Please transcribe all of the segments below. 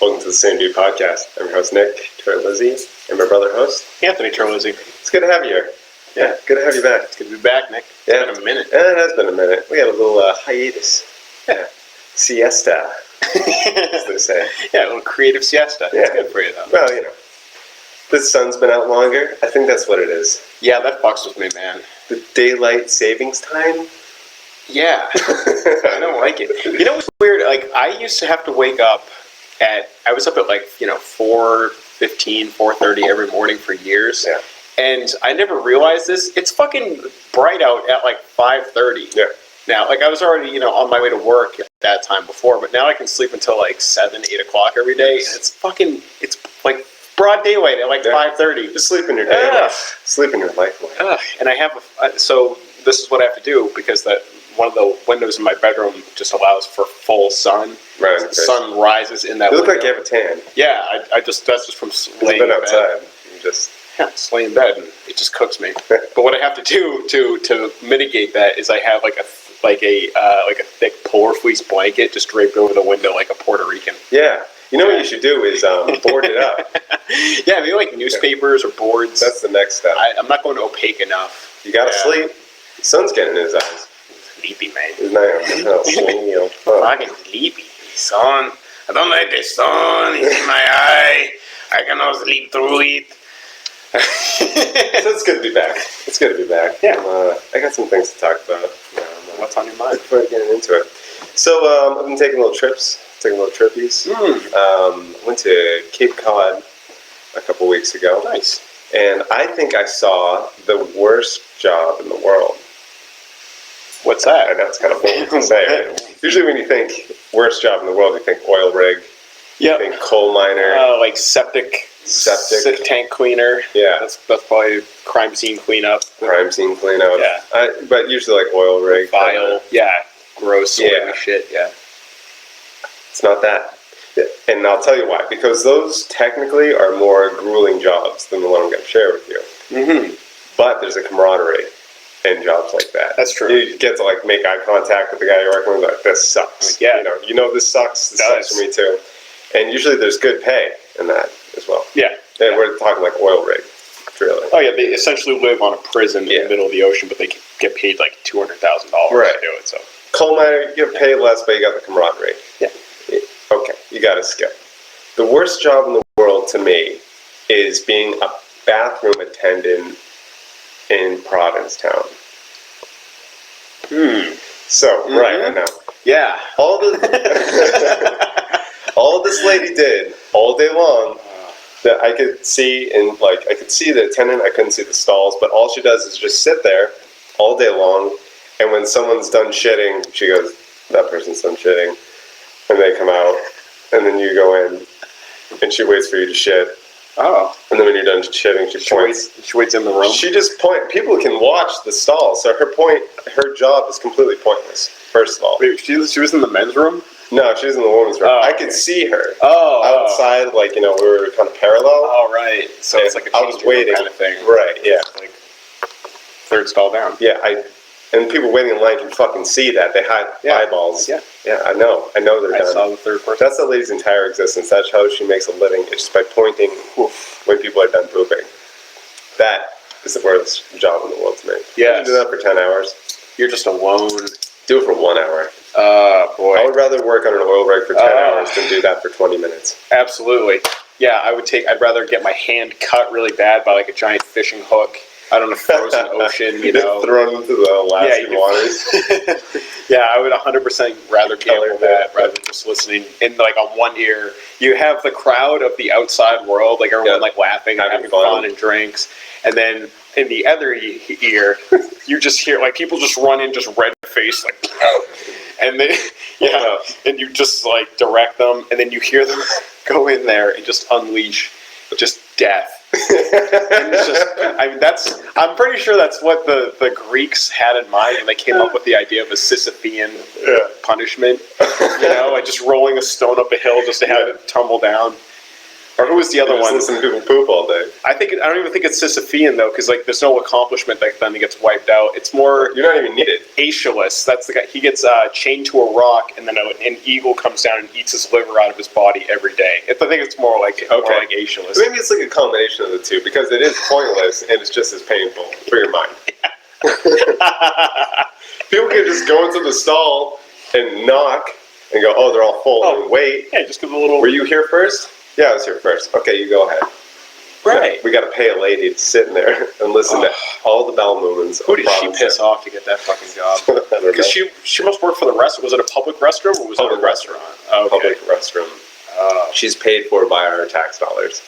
Welcome to the Same Dude Podcast. I'm your host, Nick Terlizzi, and my brother host, Anthony Terlizzi. It's good to have you here. Yeah, good to have you back. It's good to be back, Nick. Yeah. It's been a minute. Yeah, it has been a minute. We had a little hiatus. Yeah. Siesta, as they say. Yeah, a little creative siesta. Yeah. It's good for you, though. Well, you know, the sun's been out longer. I think that's what it is. Yeah, that fucks with me, man. The daylight savings time? Yeah. I don't like it. You know what's weird? Like, I used to have to wake up I was up at 4:15, 4:30 every morning for years. Yeah. And I never realized this. It's fucking bright out at 5:30. Yeah. Now, I was already, on my way to work at that time before, but now I can sleep until 7, 8 o'clock every day. And it's broad daylight at 5:30. Just sleep in your day life. Sleep in your life away. And I have, so this is what I have to do because one of the windows in my bedroom just allows for full sun. Right. The sun rises in that You look window. like you have a tan. Yeah, that's just from laying You've been in bed. outside. You just... Yeah, just lay in bed and it just cooks me. But what I have to do to mitigate that is I have a thick polar fleece blanket just draped over the window like a Puerto Rican. Yeah. You know what you should do is board it up. Yeah, maybe newspapers or boards. That's the next step. I'm not going opaque enough. You gotta sleep. The sun's getting in his eyes. Sleepy, man. Isn't that Fucking sleepy. Sun. I don't like the sun. It's in my eye. I cannot sleep through it. So it's good to be back. It's good to be back. Yeah. I got some things to talk about. What's on your mind? Before getting into it. So I've been taking little trips. Taking little trippies. Went to Cape Cod a couple weeks ago. Nice. And I think I saw the worst job in the world. What's that? I know it's kind of bold to say it. Usually when you think worst job in the world, you think oil rig. Yep. You think coal miner. Septic tank cleaner. Yeah. That's probably crime scene cleanup. Crime scene cleanup. Yeah. But usually oil rig. File. Yeah. Gross. Yeah. Shit. Yeah. It's not that. And I'll tell you why. Because those technically are more grueling jobs than the one I'm going to share with you. Mm-hmm. But there's a camaraderie in jobs like that. That's true. You get to make eye contact with the guy you're working with. This sucks. Yeah. You know this sucks. This sucks for me too. And usually there's good pay in that as well. Yeah. And we're talking oil rig, really. Oh yeah, they essentially live on a prison in the middle of the ocean, but they get paid $200,000 to do it. So coal miner, you get paid less, but you got the camaraderie. Yeah. Okay, you got to skip. The worst job in the world to me is being a bathroom attendant in Provincetown. So, right, I know. Yeah. All this lady did all day long that I could see, and I could see the attendant, I couldn't see the stalls, but all she does is just sit there all day long, and when someone's done shitting, she goes, that person's done shitting, and they come out, and then you go in, and she waits for you to shit. Oh. And then when you're done shitting, she points. She waits in the room? She just points. People can watch the stall, so her job is completely pointless, first of all. Wait, she was in the men's room? No, she was in the women's room. Oh, I could see her outside, we were kind of parallel. Oh, right. So it's like a I was waiting kind of thing. Right, yeah. Third stall down. Yeah, and people waiting in line can fucking see that. They hide eyeballs. Yeah. Yeah, I know they're done. I saw the third person. That's the lady's entire existence. That's how she makes a living. It's just by pointing when people are done pooping. That is the worst job in the world to me. Yeah. You do that for 10 hours. You're just alone. Do it for 1 hour. Boy. I would rather work on an oil rig for 10 hours than do that for 20 minutes. Absolutely. Yeah, I'd rather get my hand cut really bad by a giant fishing hook out on a frozen ocean, Thrown into the Alaskan waters. Yeah, I would 100% rather gamble that rather than just listening in on one ear. You have the crowd of the outside world, everyone laughing and having fun and drinks, and then in the other ear, you just hear people just run in just red faced and they and you just direct them, and then you hear them go in there and just unleash just death. And it's just, I'm pretty sure that's what the Greeks had in mind when they came up with the idea of a Sisyphean punishment. Just rolling a stone up a hill just to have it tumble down. Or who was the other one? Listen to people poop all day. I don't even think it's Sisyphean though, because like there's no accomplishment that then he gets wiped out. It's more you're not even needed. Aeschylus. That's the guy. He gets chained to a rock, and then an eagle comes down and eats his liver out of his body every day. I think it's more like Aeschylus. Maybe it's like a combination of the two because it is pointless and it's just as painful for your mind. People can just go into the stall and knock and go, oh, they're all full, and wait. Yeah, just give a little. Were you here first? Yeah, I was here first. Okay, you go ahead. Right. We got to pay a lady to sit in there and listen to all the bowel movements. Who did she piss off to get that fucking job? Because she must work for the restaurant. Was it a public restroom or was it a restaurant? Oh, okay. Public restroom. She's paid for by our tax dollars.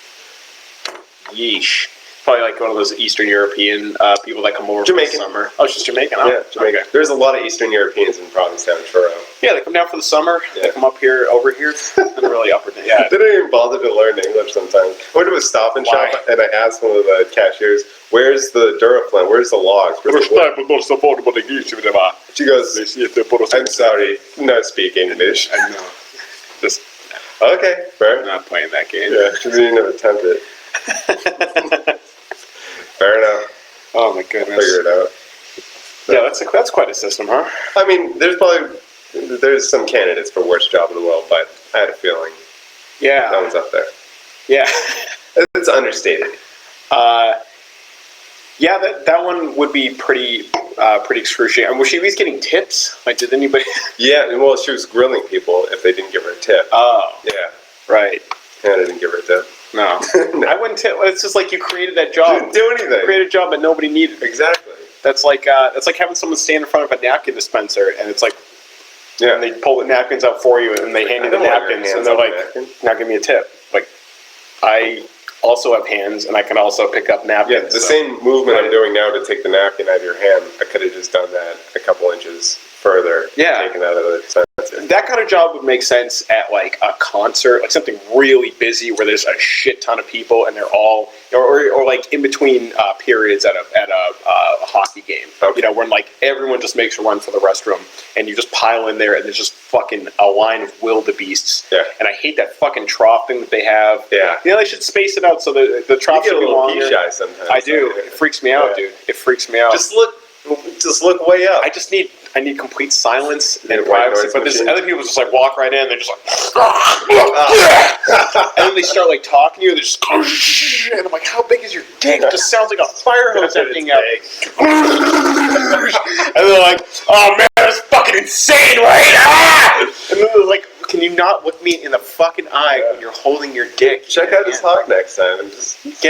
Yeesh. Probably like one of those Eastern European people that come over Jamaican. for the summer. Oh, she's Jamaican, huh? Yeah, Jamaican. Okay. There's a lot of Eastern Europeans in Provincetown, Truro. Yeah, they come down for the summer. Yeah. They come up here, over here, and really upper. Yeah. They don't even bother to learn English sometimes. I went to a Stop and Shop, and I asked one of the cashiers, where's the Duraflame? Where's the logs? She goes, I'm sorry, not speak English. I know. Just okay, fair. I'm not playing that game. Yeah, she didn't even attempt it. Fair enough. Oh my goodness. Figure it out. Yeah, that's quite a system, huh? I mean, there's some candidates for worst job in the world, but I had a feeling. Yeah. That one's up there. Yeah. It's understated. Yeah, that one would be pretty excruciating. And was she at least getting tips? Like, did anybody? Yeah, well, she was grilling people if they didn't give her a tip. Oh. Yeah. Right. And I didn't give her a tip. No. No. I wouldn't tip. It's just like you created that job. You didn't do anything. You created a job that nobody needed. Exactly. That's like having someone stand in front of a napkin dispenser, and it's like, and they pull the napkins out for you, and they hand you the napkins, and they're like, now give me a tip. Like, I also have hands, and I can also pick up napkins. Yeah, the same movement I'm doing now to take the napkin out of your hand, I could have just done that a couple inches further. Yeah. Taken out of the dispenser. That kind of job would make sense at like a concert, like something really busy where there's a shit ton of people and they're all, or like in between periods at a hockey game. Okay. You know, when like everyone just makes a run for the restroom and you just pile in there and there's just fucking a line of wildebeests. Yeah. And I hate that fucking trough thing that they have. Yeah. You know, they should space it out so the trough should be longer. You get a little pee-shy sometimes. I do. It freaks me out, dude. It freaks me out. Just look way up. I need complete silence and white privacy. noise But there's machine. other people just like walk right in. They're just like, and then they start like talking to you. They're just, and I'm like, how big is your dick? It just sounds like a fire hose emptying out. And they're like, oh man, that's fucking insane, right? And then they're like, can you not look me in the fucking eye when you're holding your dick? Check out his hog next time. And just like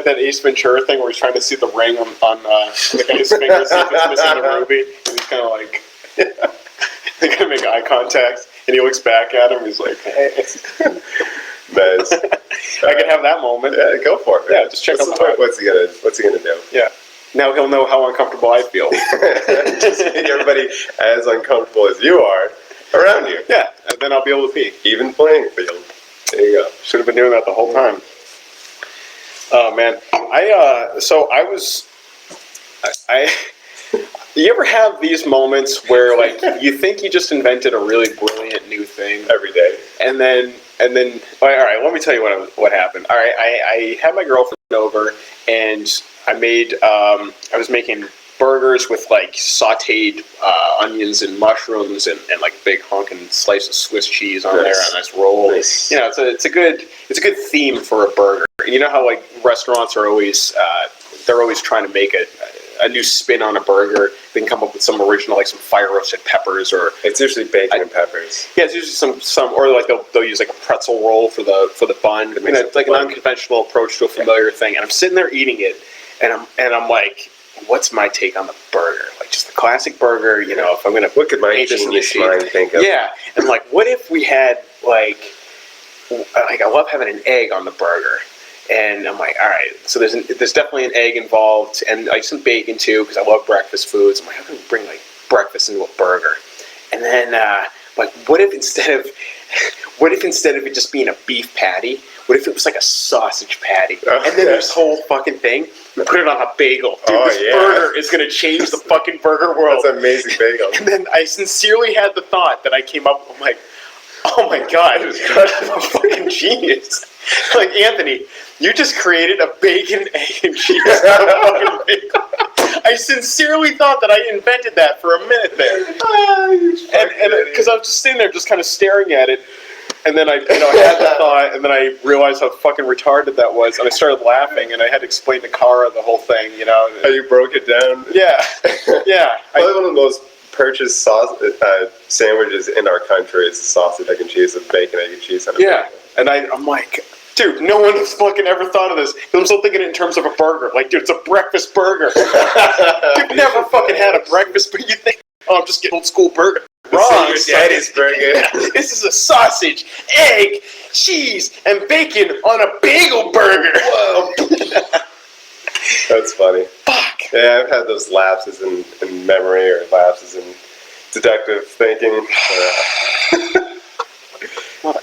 that Ace Ventura thing where he's trying to see the ring on the guy's finger, see if it's missing the ruby, and he's kind of like, they're gonna make eye contact, and he looks back at him. He's like, hey. Nice. I can have that moment. Yeah, go for it. Yeah, just check out the heart. What's he gonna do? Yeah. Now he'll know how uncomfortable I feel. Just make everybody as uncomfortable as you are around you. Yeah, and then I'll be able to pee. Even playing field. There you go. Should have been doing that the whole time. Oh man, you ever have these moments where like you think you just invented a really brilliant new thing Every day. and then all right, let me tell you what happened. All right, I had my girlfriend over and I was making burgers with like sauteed onions and mushrooms and like big honking slice of Swiss cheese on there and a nice roll. Nice. You know, it's a good theme for a burger. You know how like restaurants are always they're always trying to make a new spin on a burger. They can come up with some original, like some fire roasted peppers, or it's usually bacon and peppers. Yeah, it's usually some, or like they'll use like a pretzel roll for the bun. You know, it's like an unconventional approach to a familiar thing. And I'm sitting there eating it, and I'm like, what's my take on the burger? Like just the classic burger. You know, if I'm gonna what could my genius mind think of? Yeah, and like, what if we had like I love having an egg on the burger. And I'm like, all right, so there's definitely an egg involved, and like some bacon too, because I love breakfast foods. I'm like, how can we bring like breakfast into a burger? And then like, what if instead of it just being a beef patty, what if it was like a sausage patty? And then this whole fucking thing, put it on a bagel. Dude, this burger is gonna change the fucking burger world. That's an amazing bagel. And then I sincerely had the thought that I came up. I'm like, Oh my god, I'm a fucking genius. Like, Anthony, you just created a bacon, egg, and cheese fucking bagel. I sincerely thought that I invented that for a minute there. And because I was just sitting there just kind of staring at it, and then I had the thought, and then I realized how fucking retarded that was, and I started laughing, and I had to explain to Kara the whole thing, How you broke it down? Yeah. Yeah. Probably one of the most purchased sandwiches in our country is the sausage, egg, and cheese with bacon, egg, and cheese on it. Yeah. And I'm like, dude, no one has fucking ever thought of this. I'm still thinking in terms of a burger. Like, dude, it's a breakfast burger. You've never fucking had a breakfast burger. You think, oh, I'm just getting old school burger. Wrong. Your daddy's burger. This is a sausage, egg, cheese, and bacon on a bagel burger. Whoa. That's funny. Fuck. Yeah, I've had those lapses in memory or lapses in deductive thinking.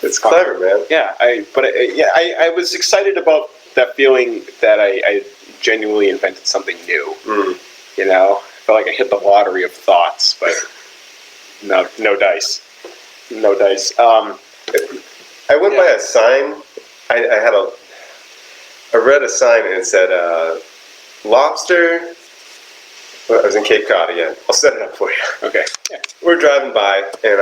It's clever, man. Yeah, I was excited about that feeling that I genuinely invented something new. Mm. You know, I felt like I hit the lottery of thoughts, but no dice. No dice. I went by a sign. I read a sign and it said, lobster. Well, I was in Cape Cod again. I'll set it up for you. Okay. Yeah. We're driving by and,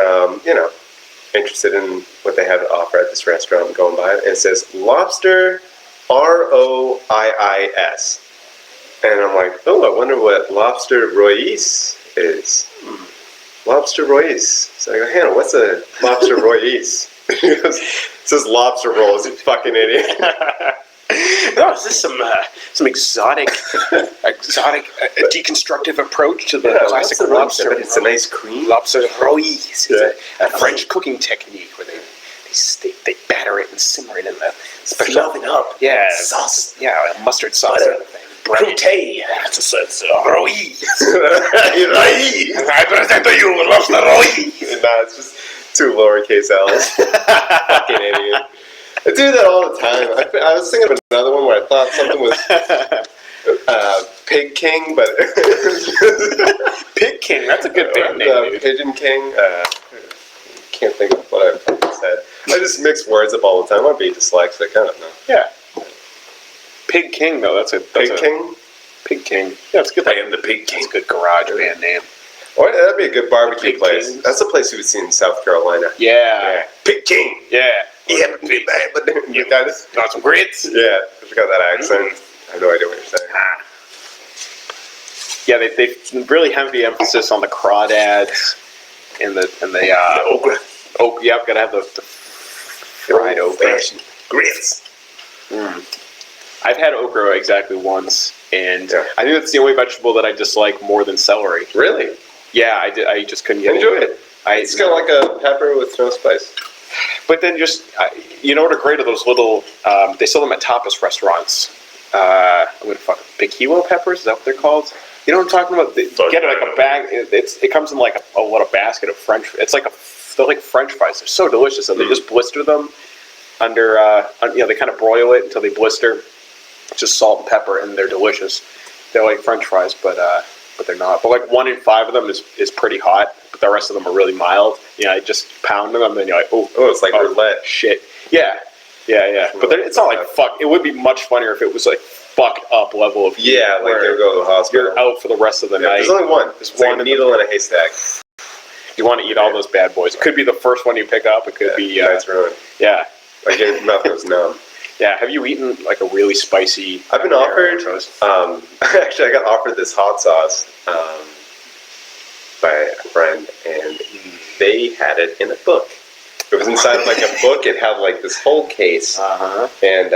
interested in what they had to offer at this restaurant, going by it. And it says, lobster, Roiis. And I'm like, oh, I wonder what lobster Roiis is. Lobster Roiis. So I go, Hannah, what's a lobster Roiis? He goes, it says lobster rolls, you fucking idiot. No, is this some exotic deconstructive approach to the classic lobster? But it's a nice cream. Lobster Roiis. Yeah. A French cooking technique where they batter it and simmer it in the special up. Yeah, sauce. Yeah, mustard sauce. Crute. It's Roiis. I present to you lobster Roiis. Nah, it's just two lowercase L's. Fucking idiot. I do that all the time. I was thinking of another one where I thought something was Pig King, but Pig King. That's a good band name. Pigeon King. Can't think of what I said. I just mix words up all the time. I'd be dyslexic. I don't know. Yeah. Pig King, though. That's Pig King. Pig King. Yeah, it's good. I am the Pig King. It's a good garage band name. Or that'd be a good barbecue Pig place. Kings. That's a place you would see in South Carolina. Yeah. Pig King. Yeah. Yeah, but you guys got some grits. Yeah, I forgot that accent. I have no idea what you're saying. Yeah, they really heavy emphasis on the crawdads and the okra. Oh, yeah, I've got to have the fried okra. Grits. I've had okra exactly once, and I think that's the only vegetable that I dislike more than celery. Really? Yeah, I just couldn't get Enjoy into it. It's kind of like a pepper with no spice. But then what are great are those little, they sell them at tapas restaurants. I'm going to fuck piquillo peppers, is that what they're called? You know what I'm talking about? They get it like a bag, it comes in like a little basket of French, they're like French fries. They're so delicious. And they just blister them under, they kind of broil it until they blister. Just salt and pepper, and they're delicious. They're like French fries, but they're not. But like 1 in 5 of them is pretty hot, but the rest of them are really mild. I just pound them, and then you're like, oh, it's like roulette. Shit. Yeah. But it's not like fuck. It would be much funnier if it was like fucked up level of heat. Yeah, like they'll go to the hospital. You're out for the rest of the night. There's only one. There's one needle in a haystack. You want to eat all those bad boys. It could be the first one you pick up. It could be nice ruin. Yeah. Like your mouth goes numb. Yeah, have you eaten like a really spicy? I've been offered. Actually, I got offered this hot sauce by a friend, and they had it in a book. It was inside like a book. It had like this whole case, and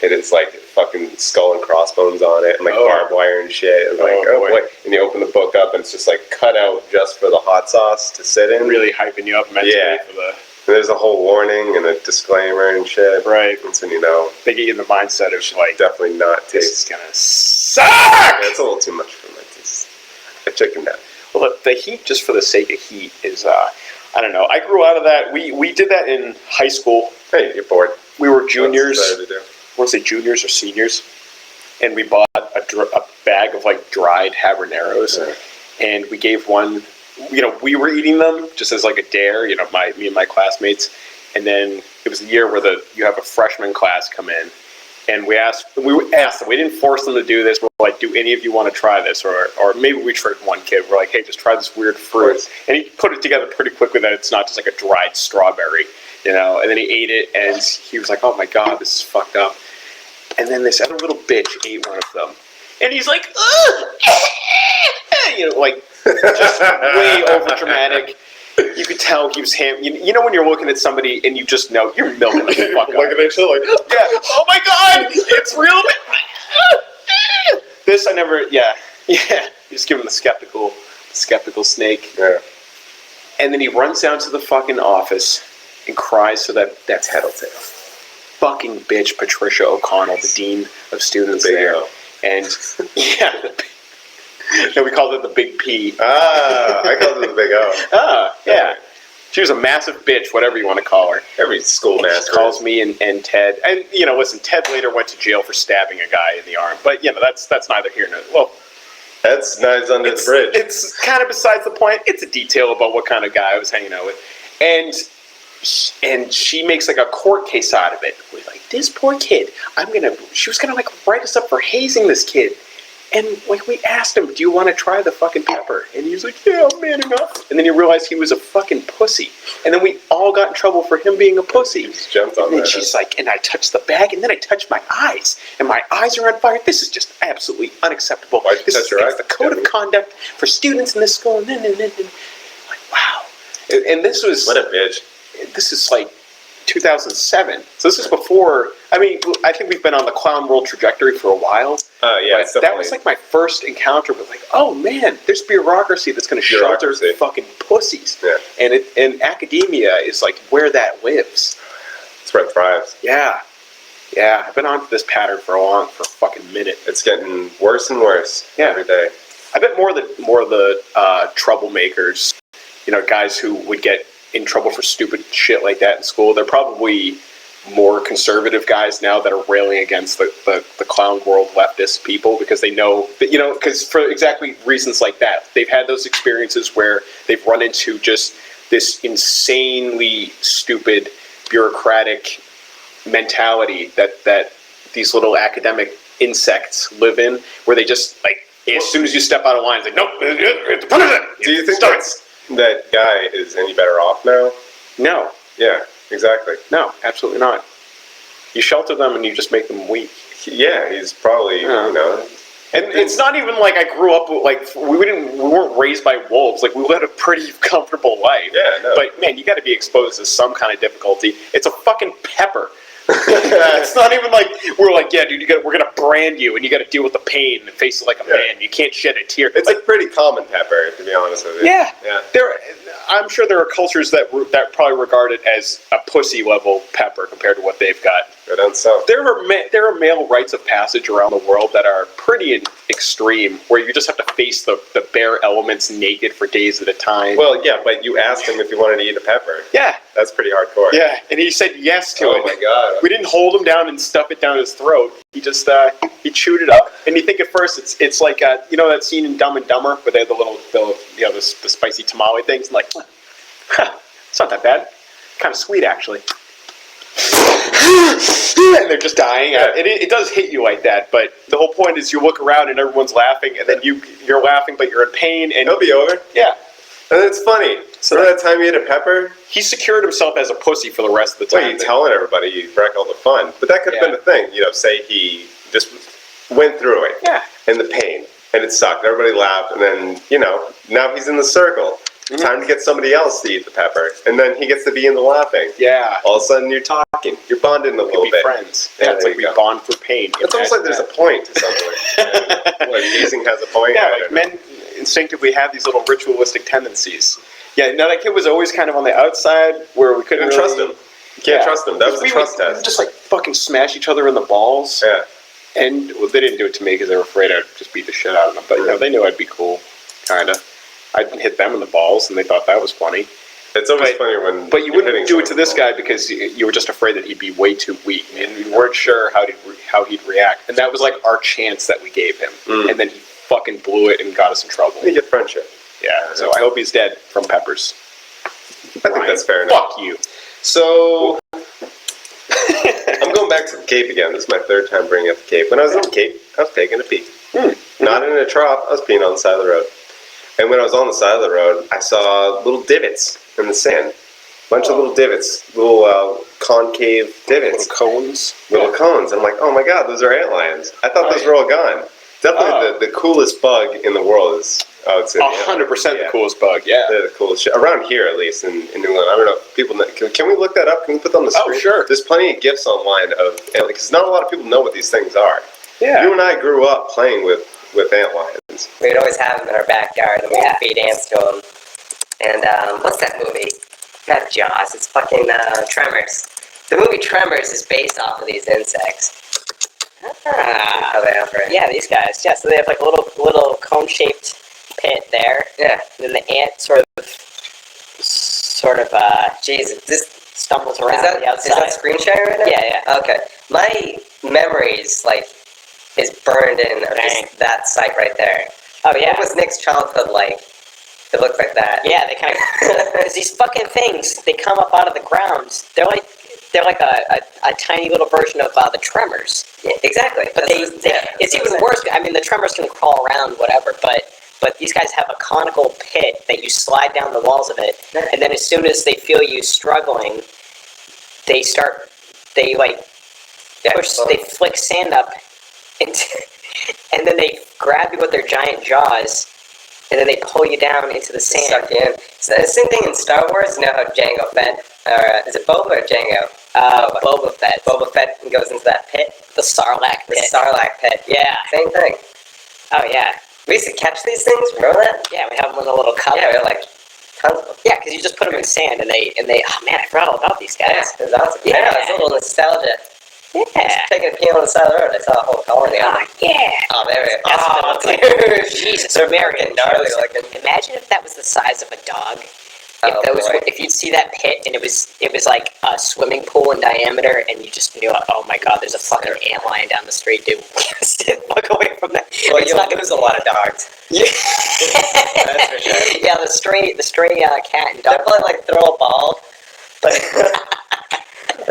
it is like fucking skull and crossbones on it, and like barbed wire and shit. And boy! And you open the book up, and it's just like cut out just for the hot sauce to sit in. Really hyping you up mentally for the. And there's a whole warning and a disclaimer and shit. Right. And so they get you in the mindset of like definitely not taste. This is gonna suck. Yeah, it's a little too much for my taste. I chickened out. Well, the heat, just for the sake of heat, is I don't know. I grew out of that. We did that in high school. Hey, you're bored. We were juniors. I want to say juniors or seniors, and we bought a bag of like dried habaneros, and we gave one we were eating them just as like a dare, me and my classmates. And then it was the year where you have a freshman class come in, and we asked them, we didn't force them to do this. We're like, do any of you want to try this? Or maybe we tricked one kid. We're like, hey, just try this weird fruit. And he put it together pretty quickly that it's not just like a dried strawberry, and then he ate it, and he was like, oh my God, this is fucked up. And then this other little bitch ate one of them. And he's like, ugh! Like, just way over dramatic. You could tell he was when you're looking at somebody and you just know you're milking the fuck up. Looking at you like, yeah, oh my God, it's real. This I never, yeah. You just give him the skeptical snake. Yeah. And then he runs down to the fucking office and cries to that tattletale. Fucking bitch, Patricia O'Connell, the dean of students there. And yeah, we called it the Big P. I called it the Big O. Yeah. She was a massive bitch, whatever you want to call her. Every schoolmaster she calls me and Ted. And listen, Ted later went to jail for stabbing a guy in the arm. But that's neither here nor well. That's nice under the bridge. It's kind of besides the point. It's a detail about what kind of guy I was hanging out with, and she makes like a court case out of it. We're like, this poor kid. She was gonna like write us up for hazing this kid. And like we asked him, do you want to try the fucking pepper? And he was like, yeah, I'm man enough. And then he realized he was a fucking pussy. And then we all got in trouble for him being a pussy. He just jumped on that. And then she's like, and I touched the bag, and then I touched my eyes, and my eyes are on fire. This is just absolutely unacceptable. Why'd you touch your eyes? The code of conduct for students in this school. And then, like, wow. And this was what a bitch. This is like 2007. So this is before. I mean, I think we've been on the clown world trajectory for a while. Yeah, that was like my first encounter with like, oh man, there's bureaucracy that's going to shelter fucking pussies. Yeah. And academia is like where that lives. It's where it thrives. Yeah. I've been on this pattern for a fucking minute. It's getting worse and worse every day. I bet more of the troublemakers, guys who would get in trouble for stupid shit like that in school, they're probably more conservative guys now that are railing against the clown world leftist people because they know that, because for exactly reasons like that, they've had those experiences where they've run into just this insanely stupid bureaucratic mentality that these little academic insects live in, where they just like, as soon as you step out of line, it's like, nope, punish it. Do you think that guy is any better off now? No. Yeah, exactly. No, absolutely not. You shelter them and you just make them weak. Yeah, he's probably, And it's not even like I grew up with, like, we weren't raised by wolves. Like, we led a pretty comfortable life. Yeah, no. But, man, you got to be exposed to some kind of difficulty. It's a fucking pepper. It's not even like we're like, yeah, dude, we're gonna brand you, and you got to deal with the pain and face it like a man. You can't shed a tear. It's like pretty common pepper, to be honest with you. Yeah. I'm sure there are cultures that probably regard it as a pussy level pepper compared to what they've got. Go down south. There are male rites of passage around the world that are pretty extreme, where you just have to face the bare elements naked for days at a time. Well, yeah, but you asked him if he wanted to eat a pepper. Yeah. That's pretty hardcore. Yeah, and he said yes to it. Oh my God. We didn't hold him down and stuff it down his throat. He just he chewed it up. And you think at first it's like that scene in Dumb and Dumber where they have the spicy tamale things, and like, it's not that bad. Kind of sweet actually. And they're just dying. Yeah. It does hit you like that, but the whole point is you look around and everyone's laughing, and then you're laughing, but you're in pain, and it'll be over. Yeah. And it's funny. So that time you ate a pepper, he secured himself as a pussy for the rest of the time. Well, you're telling everybody you wreck all the fun, but that could have been the thing. Say he just went through it, and the pain, and it sucked. Everybody laughed, and then now he's in the circle. Mm-hmm. Time to get somebody else to eat the pepper, and then he gets to be in the laughing. Yeah. All of a sudden you're talking, you're bonding a little bit. Friends. Yeah, it's like we bond through pain. It's almost like there's a point to something. Like hazing has a point. Yeah, like men instinctively have these little ritualistic tendencies. Yeah, no, that kid was always kind of on the outside where we couldn't trust him. You can't trust him. That was the trust test. We just like fucking smash each other in the balls. Yeah. And they didn't do it to me because they were afraid I'd just beat the shit out of them. But they knew I'd be cool, kind of. I'd hit them in the balls, and they thought that was funny. It's always funny when. But you wouldn't do it to this guy because you were just afraid that he'd be way too weak, and you weren't sure how he'd react. And that was like our chance that we gave him, and then he fucking blew it and got us in trouble. You get friendship. Yeah. So I hope he's dead from peppers. I think that's fair enough. Fuck you. So I'm going back to the Cape again. This is my third time bringing up the Cape. When I was on the Cape, I was taking a pee. Not in a trough. I was peeing on the side of the road. And when I was on the side of the road, I saw little divots in the sand. Bunch of little divots, little concave divots. Little cones. Little cones. And I'm like, oh my god, those are antlions. I thought those were all gone. Definitely the coolest bug in the world is, I would say. 100% the coolest bug, yeah. They're the coolest shit. Around here, at least, in New England. I don't know if people know. Can we look that up? Can we put that on the screen? Oh, sure. There's plenty of GIFs online of, because not a lot of people know what these things are. Yeah. You and I grew up playing with antlions. We'd always have them in our backyard, and we'd feed ants to them. And what's that movie? Not Jaws. It's fucking Tremors. The movie Tremors is based off of these insects. How they operate. Yeah, these guys. Yeah, so they have like a little cone-shaped pit there. Yeah. And then the ant sort of Jesus, this stumbles around is that, the outside. is that screen sharing right now? Yeah. Okay. My memories, is burned in of just that site right there. Oh, yeah. What was Nick's childhood like? It looked like that. Yeah, they kind of... Because these fucking things, they come up out of the ground. They're like a tiny little version of the Tremors. Yeah, exactly. But it's even worse. I mean, the Tremors can crawl around, whatever, but these guys have a conical pit that you slide down the walls of it, and then as soon as they feel you struggling, they flick sand up, and then they grab you with their giant jaws, and then they pull you down into the sand. Suck you in. So the same thing in Star Wars. You know how Jango Fett, or is it Boba or Jango? Boba Fett. Boba Fett goes into that pit. The Sarlacc pit. The Sarlacc pit. Yeah. Same thing. Oh, yeah. We used to catch these things. Remember that? Yeah, we have them in a little cup. Yeah, we had tons of them. Yeah, because you just put them in sand, and they. Oh man, I forgot all about these guys. Yeah, it was awesome. Yeah. I know, it's a little nostalgia. Yeah. Just taking a pee on the side of the road. I saw a whole colony of them. Yeah. Oh, there we go. That's what it looks like. Jesus, They're American gnarly looking. Imagine if that was the size of a dog. Boy. If you'd see that pit and it was like a swimming pool in diameter, and you just knew, oh my god, there's a fucking ant lion down the street, dude. Stay the fuck away from that. Well, you'll lose a lot of dogs. Yeah. That's for sure. Yeah, the stray cat and dog. They'll probably throw a ball. But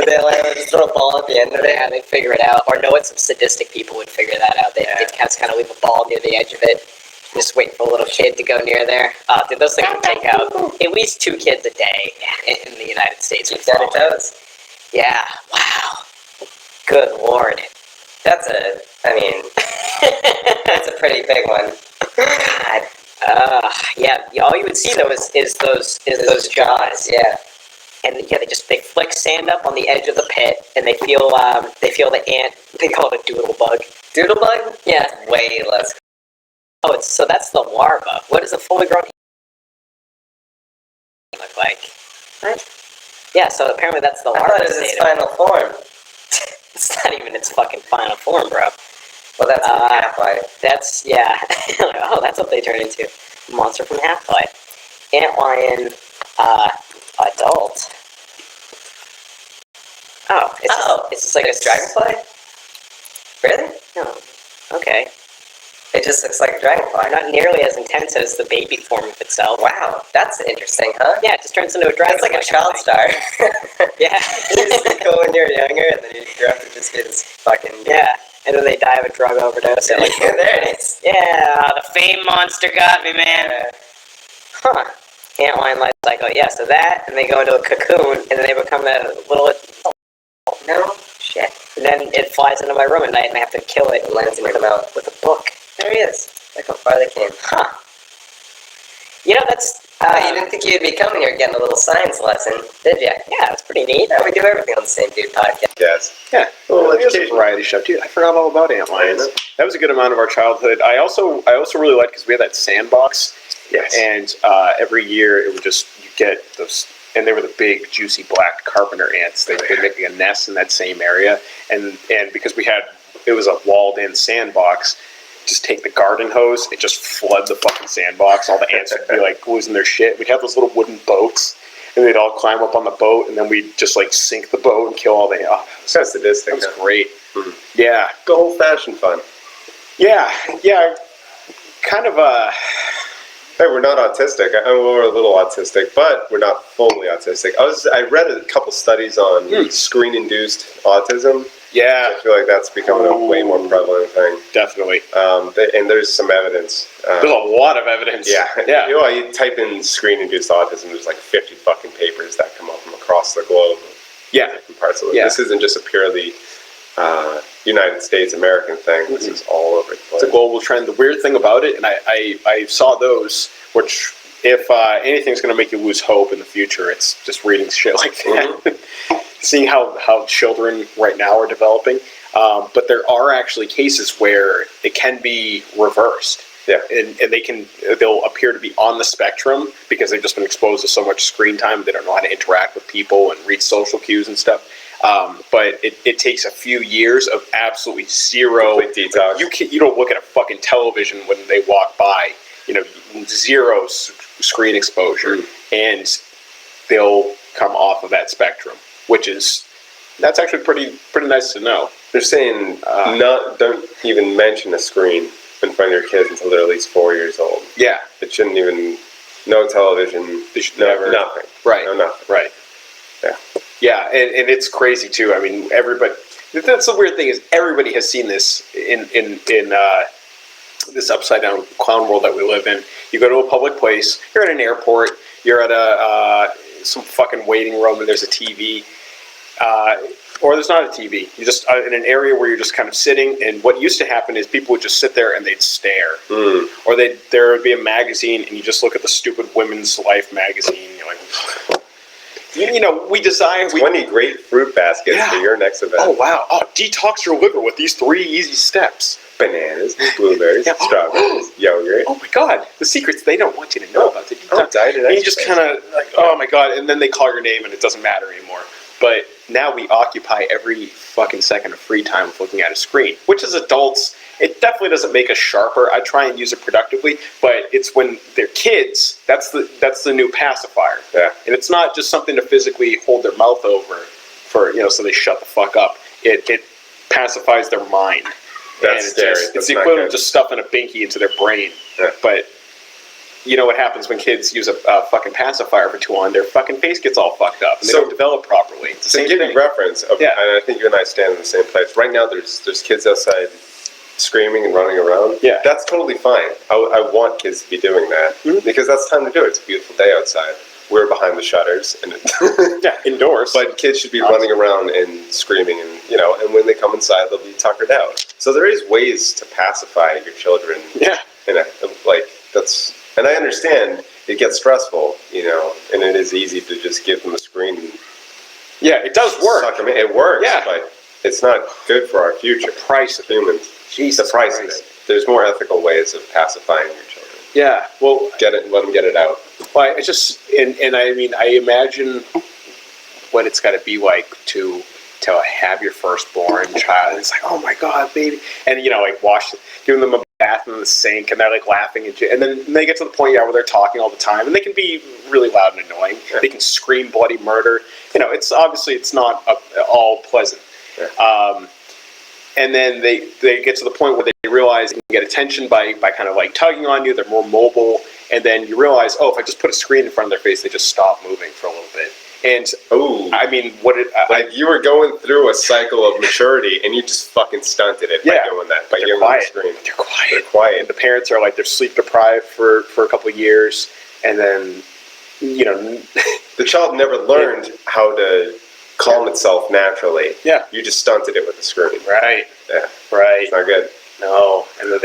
they just throw a ball at the end of it. Yeah, they figure it out. Or no, some sadistic people would figure that out. They'd just kind of leave a ball near the edge of it, just waiting for a little kid to go near there. Dude, those things would take out at least 2 kids a day in the United States. Keep that at toes. Yeah. Wow. Good Lord. That's a pretty big one. God. Yeah. All you would see though is those jaws. Yeah. And yeah, they flick sand up on the edge of the pit, and they feel the ant. They call it a doodle bug. Doodle bug? Yeah. Way less. Oh, so that's the larva. What does a fully grown look like? What? Yeah, so apparently that's the I larva thought it was its final form. It's not even its fucking final form, bro. Well, that's Half-Life. That's, yeah. Oh, that's what they turn into. Monster from Half-Life. Antlion, adult. Oh, it's just like a dragonfly? Really? No. Okay. It just looks like a dragonfly. Not nearly as intense as the baby form of itself. Wow, that's interesting, huh? Yeah, it just turns into a dragonfly. It's like a child star. Yeah. You just go when you're younger, and then you grow up to just get this fucking... Yeah, and then they die of a drug overdose. There it is. Yeah, the fame monster got me, man. Huh. Antlion life cycle. Yeah, so that, and they go into a cocoon, and then they become a little... No shit. And then it flies into my room at night, and I have to kill it. It lands in your mouth with a book. There he is. Look how far they came. Huh. You know, that's... you didn't think you'd be coming here getting a little science lesson, did you? Yeah, that's pretty neat. Yeah, we do everything on the Same Dude podcast. Yes. Yeah. Well, it's a variety show, dude. I forgot all about antlions. That was a good amount of our childhood. I also really liked, because we had that sandbox. Yes. And every year it would just, you get those, and they were the big, juicy black carpenter ants. They'd making a nest in that same area. And because it was a walled-in sandbox, just take the garden hose and just flood the fucking sandbox. All the ants would be like losing their shit. We'd have those little wooden boats, and they'd all climb up on the boat, and then we'd just like sink the boat and kill all the... Oh, That's sadistic. that was great. Mm-hmm. Yeah. Good old-fashioned fun. Yeah. Kind of Hey, we're not autistic. We're a little autistic, but we're not fully autistic. I read a couple studies on screen-induced autism. Yeah. I feel like that's becoming a way more prevalent thing. Definitely. And there's some evidence. There's a lot of evidence. Yeah. Yeah. You know, you type in screen-induced autism, there's like 50 fucking papers that come up from across the globe. Yeah. Different parts of it. Yeah. This isn't just a purely United States American thing. This is all over the place. It's a global trend. The weird thing about it, and I saw those, which if anything's going to make you lose hope in the future, it's just reading shit like that. Seeing how children right now are developing. But there are actually cases where it can be reversed. Yeah. And they'll appear to be on the spectrum because they've just been exposed to so much screen time. They don't know how to interact with people and read social cues and stuff. But it takes a few years of absolutely zero detox. You don't look at a fucking television when they walk by. You know, zero screen exposure, and they'll come off of that spectrum, that's actually pretty nice to know. They're saying don't even mention a screen in front of your kids until they're at least 4 years old. Yeah, it shouldn't even no television. They should never nothing. Right. No nothing. Right. Yeah. Yeah, and it's crazy too. I mean, everybody. That's the weird thing is everybody has seen this in this upside down clown world that we live in. You go to a public place. You're at an airport. You're at some fucking waiting room, and there's a TV. Or there's not a TV. You're just in an area where you're just kind of sitting, and what used to happen is people would just sit there and they'd stare. Or there would be a magazine, and you just look at the stupid Women's Life magazine, and you're like, you know, we design 20 great fruit baskets for your next event. Oh wow! Oh, detox your liver with these 3 easy steps: bananas, blueberries, strawberries, yogurt. Oh my god! The secrets they don't want you to know about the detox. And you just kind of like, oh my god, and then they call your name, and it doesn't matter anymore. But now we occupy every fucking second of free time with looking at a screen, which as adults, it definitely doesn't make us sharper. I try and use it productively, but it's when they're kids, that's the new pacifier. Yeah. And it's not just something to physically hold their mouth over for, you know, so they shut the fuck up. It pacifies their mind. That's scary. It's the equivalent of just stuffing a binky into their brain. Yeah. But you know what happens when kids use a fucking pacifier for too long? Their fucking face gets all fucked up, and they don't develop properly. It's the same give thing. you reference, and I think you and I stand in the same place. Right now, there's kids outside screaming and running around. Yeah. That's totally fine. I want kids to be doing that because that's time to do it. It's a beautiful day outside. We're behind the shutters and indoors. But kids should be running around and screaming, and you know, and when they come inside, they'll be tuckered out. So there is ways to pacify your children. Yeah. And I understand it gets stressful, you know, and it is easy to just give them a screen. Yeah, it does work. Suck them in. It works, but it's not good for our future. The price of humans. Jesus the price of it. There's more ethical ways of pacifying your children. Yeah, well, let them get it out. Well, I just and I mean, I imagine what it's got to be like to have your firstborn child. And it's like, oh my god, baby, and you know, like giving them a bath in the sink, and they're like laughing and then they get to the point where they're talking all the time, and they can be really loud and annoying. Yeah. They can scream bloody murder. You know, it's obviously it's not all pleasant. Yeah. And then they get to the point where they realize they can get attention by kind of like tugging on you. They're more mobile, and then you realize, oh, if I just put a screen in front of their face, they just stop moving for a little bit. And I mean, you were going through a cycle of maturity, and you just fucking stunted it by doing that. By giving them the screen. They're quiet. They're quiet. And the parents are like they're sleep deprived for a couple of years, and then you know the child never learned how to calm itself naturally. Yeah. You just stunted it with the screen. Right. Yeah. Right. It's not good. No, and then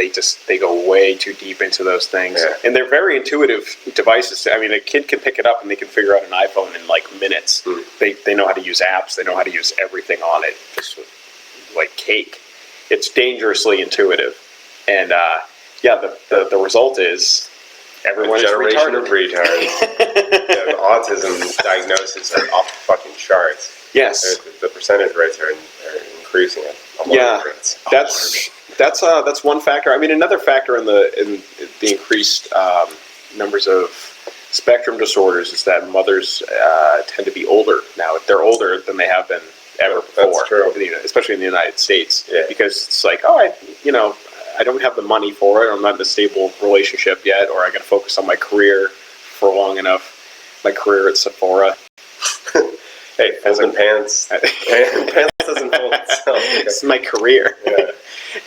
they go way too deep into those things, and they're very intuitive devices. I mean, a kid can pick it up and they can figure out an iPhone in like minutes. They know how to use apps. They know how to use everything on it, just like cake. It's dangerously intuitive, and the result is everyone is retarded. Of retards. The autism diagnoses are off the fucking charts. Yes, the percentage rates are increasing. That's one factor. I mean, another factor in the increased numbers of spectrum disorders is that mothers tend to be older now. They're older than they have been ever before. That's true. Especially in the United States. Yeah. Because it's like, I don't have the money for it. I'm not in a stable relationship yet, or I got to focus on my career for long enough. My career at Sephora. Hey, folding pants. Pants doesn't fold itself. It's my career. Yeah.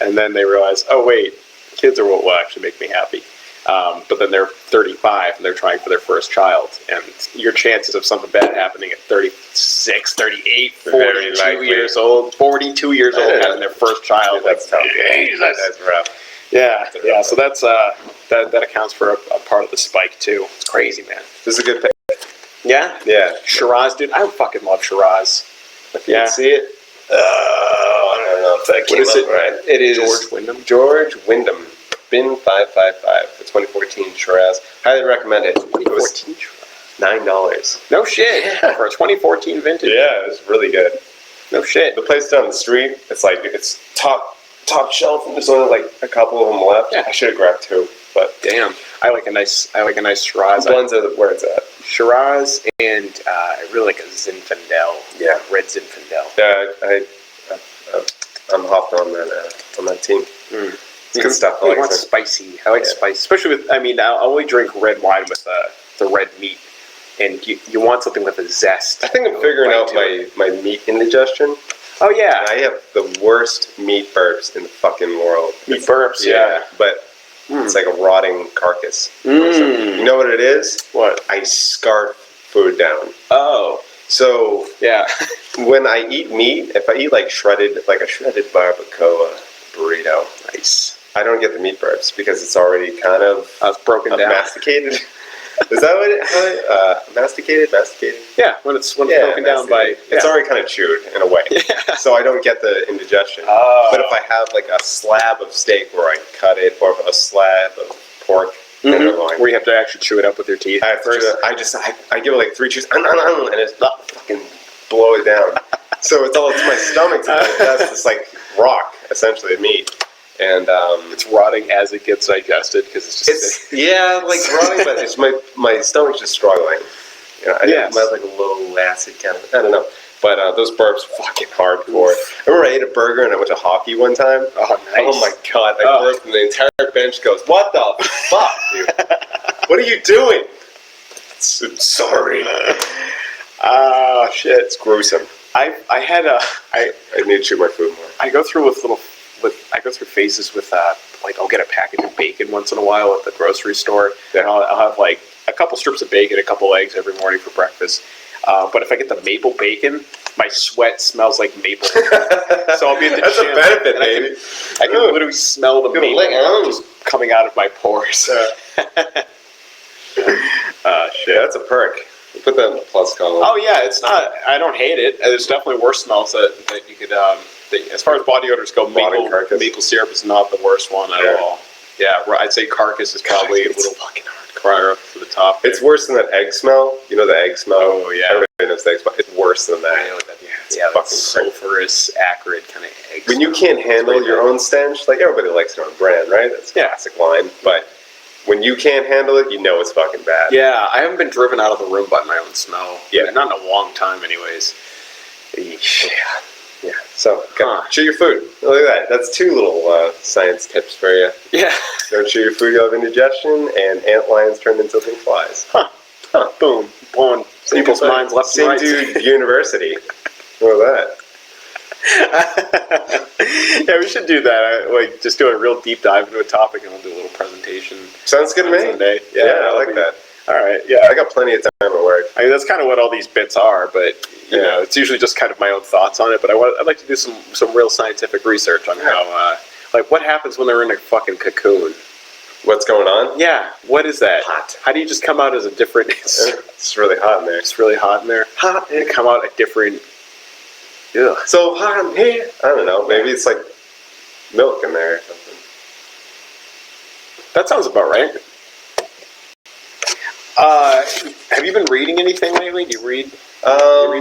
And then they realize, oh wait, kids are what will actually make me happy. But then they're 35 and they're trying for their first child. And your chances of something bad happening at 36, 38, 42 years old, 42 years old having their first child. That's tough. Jesus. That's rough. Yeah. So that's that accounts for a part of the spike too. It's crazy, man. This is a good pick. Yeah? Yeah. Shiraz, dude. I fucking love Shiraz. You can see it. I don't know if that came up right. It is George Wyndham. George Wyndham. Bin 555 for 2014 Shiraz. Highly recommend it. 2014 $9. No shit. For a 2014 vintage. Yeah, it was really good. No shit. The place down the street, it's top shelf, and there's only like a couple of them left. Yeah. I should have grabbed two, but damn, I like a nice Shiraz. Blends are where it's at. Shiraz and I really like a Zinfandel. Yeah, red Zinfandel. Yeah, I'm hopped on that team. It's good stuff. I want spicy. I like spice, especially with. I mean, I only drink red wine with the red meat, and you want something with a zest. I think I'm figuring out my meat indigestion. Oh yeah, I have the worst meat burps in the fucking world. Meat burps, yeah. But it's like a rotting carcass. You know what it is? What? I scarf food down. Oh. So yeah, when I eat meat, if I eat like a shredded barbacoa burrito, nice. I don't get the meat burps because it's already kind of broken down, masticated. Is that what it? Masticated? Yeah, when it's broken down by. It's already kind of chewed in a way, so I don't get the indigestion. Oh. But if I have like a slab of steak where I cut it, or a slab of pork, tenderloin, where you have to actually chew it up with your teeth. I give it like 3 chews, and it's not fucking blow it down. So it's all to my stomach. That's this like rock essentially of meat. And it's rotting as it gets digested because it's just rotting, but it's my stomach's just struggling. You know, I have like a low acid kind of, I don't know. But those burps fucking hardcore. I remember I ate a burger and I went to hockey one time. Oh, nice. Oh my god, I burped and the entire bench goes, "What the fuck, dude? What are you doing?" I'm sorry. Shit. It's gruesome. I need to chew my food more. I go through phases with like I'll get a package of bacon once in a while at the grocery store. Yeah. And I'll have like a couple strips of bacon, a couple eggs every morning for breakfast. But if I get the maple bacon, my sweat smells like maple. So I'll be at the That's gym. A benefit, baby. I can literally smell the maple just coming out of my pores. Shit. That's a perk. You put that in the plus column. Oh yeah, it's not. I don't hate it. There's definitely worse smells that you could. As far as body odors go, maple syrup is not the worst one at all. Yeah, I'd say carcass is probably a little fucking higher up to the top. It's worse than that egg smell. You know the egg smell? Oh yeah. Everybody knows the egg smell. It's worse than that. I know that. Yeah, fucking sulfurous, acrid kind of egg. When you can't handle your own stench, like everybody likes their own brand, right? That's a classic line. But when you can't handle it, you know it's fucking bad. Yeah, I haven't been driven out of the room by my own smell. Yeah, not in a long time, anyways. Yeah. So, chew your food. Look at that. That's 2 little science tips for you. Yeah. Don't chew your food, you'll have indigestion, and antlions turn into big flies. Boom. Blowing people's minds left and right. St. Dude University. Look at that. Yeah, we should do that. Like, just do a real deep dive into a topic, and we'll do a little presentation. Sounds good to me. Sunday. Yeah, I like that. All right, yeah. I got plenty of time at work. I mean, that's kind of what all these bits are, but you know, it's usually just kind of my own thoughts on it. But I'd like to do some real scientific research on how, like, what happens when they're in a fucking cocoon. What's going on? Yeah, what is that? Hot. How do you just come out as a different? It's really hot in there. It's really hot in there. Hot. And come out a different. Ugh. So hot in here. I don't know. Maybe it's like milk in there or something. That sounds about right. Have you been reading anything lately? Do you read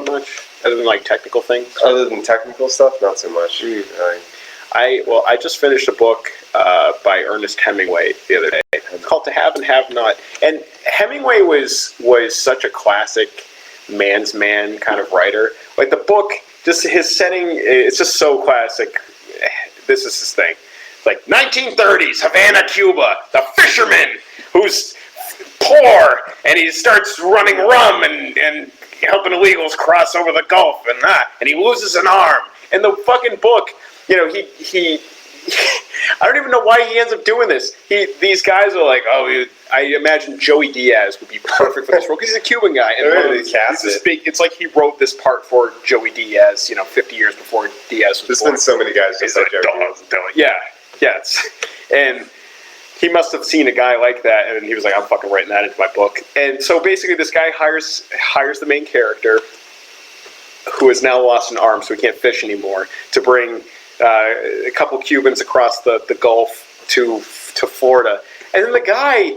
much? Other than like technical things? Other than technical stuff, not so much. I just finished a book by Ernest Hemingway the other day. It's called To Have and Have Not. And Hemingway was such a classic man's man kind of writer. Like the book, just his setting, it's just so classic. This is his thing. like 1930s, Havana, Cuba, the fisherman who's poor, and he starts running rum and helping illegals cross over the Gulf, and he loses an arm. And the fucking book, he I don't even know why he ends up doing this. These guys are like, I imagine Joey Diaz would be perfect for this role because he's a Cuban guy. And it's like he wrote this part for Joey Diaz, 50 years before Diaz was born. There's been so many guys just like Joey Diaz. Yeah. And he must have seen a guy like that, and he was like, I'm fucking writing that into my book. And so basically this guy hires the main character, who has now lost an arm, so he can't fish anymore, to bring a couple Cubans across the Gulf to Florida. And then the guy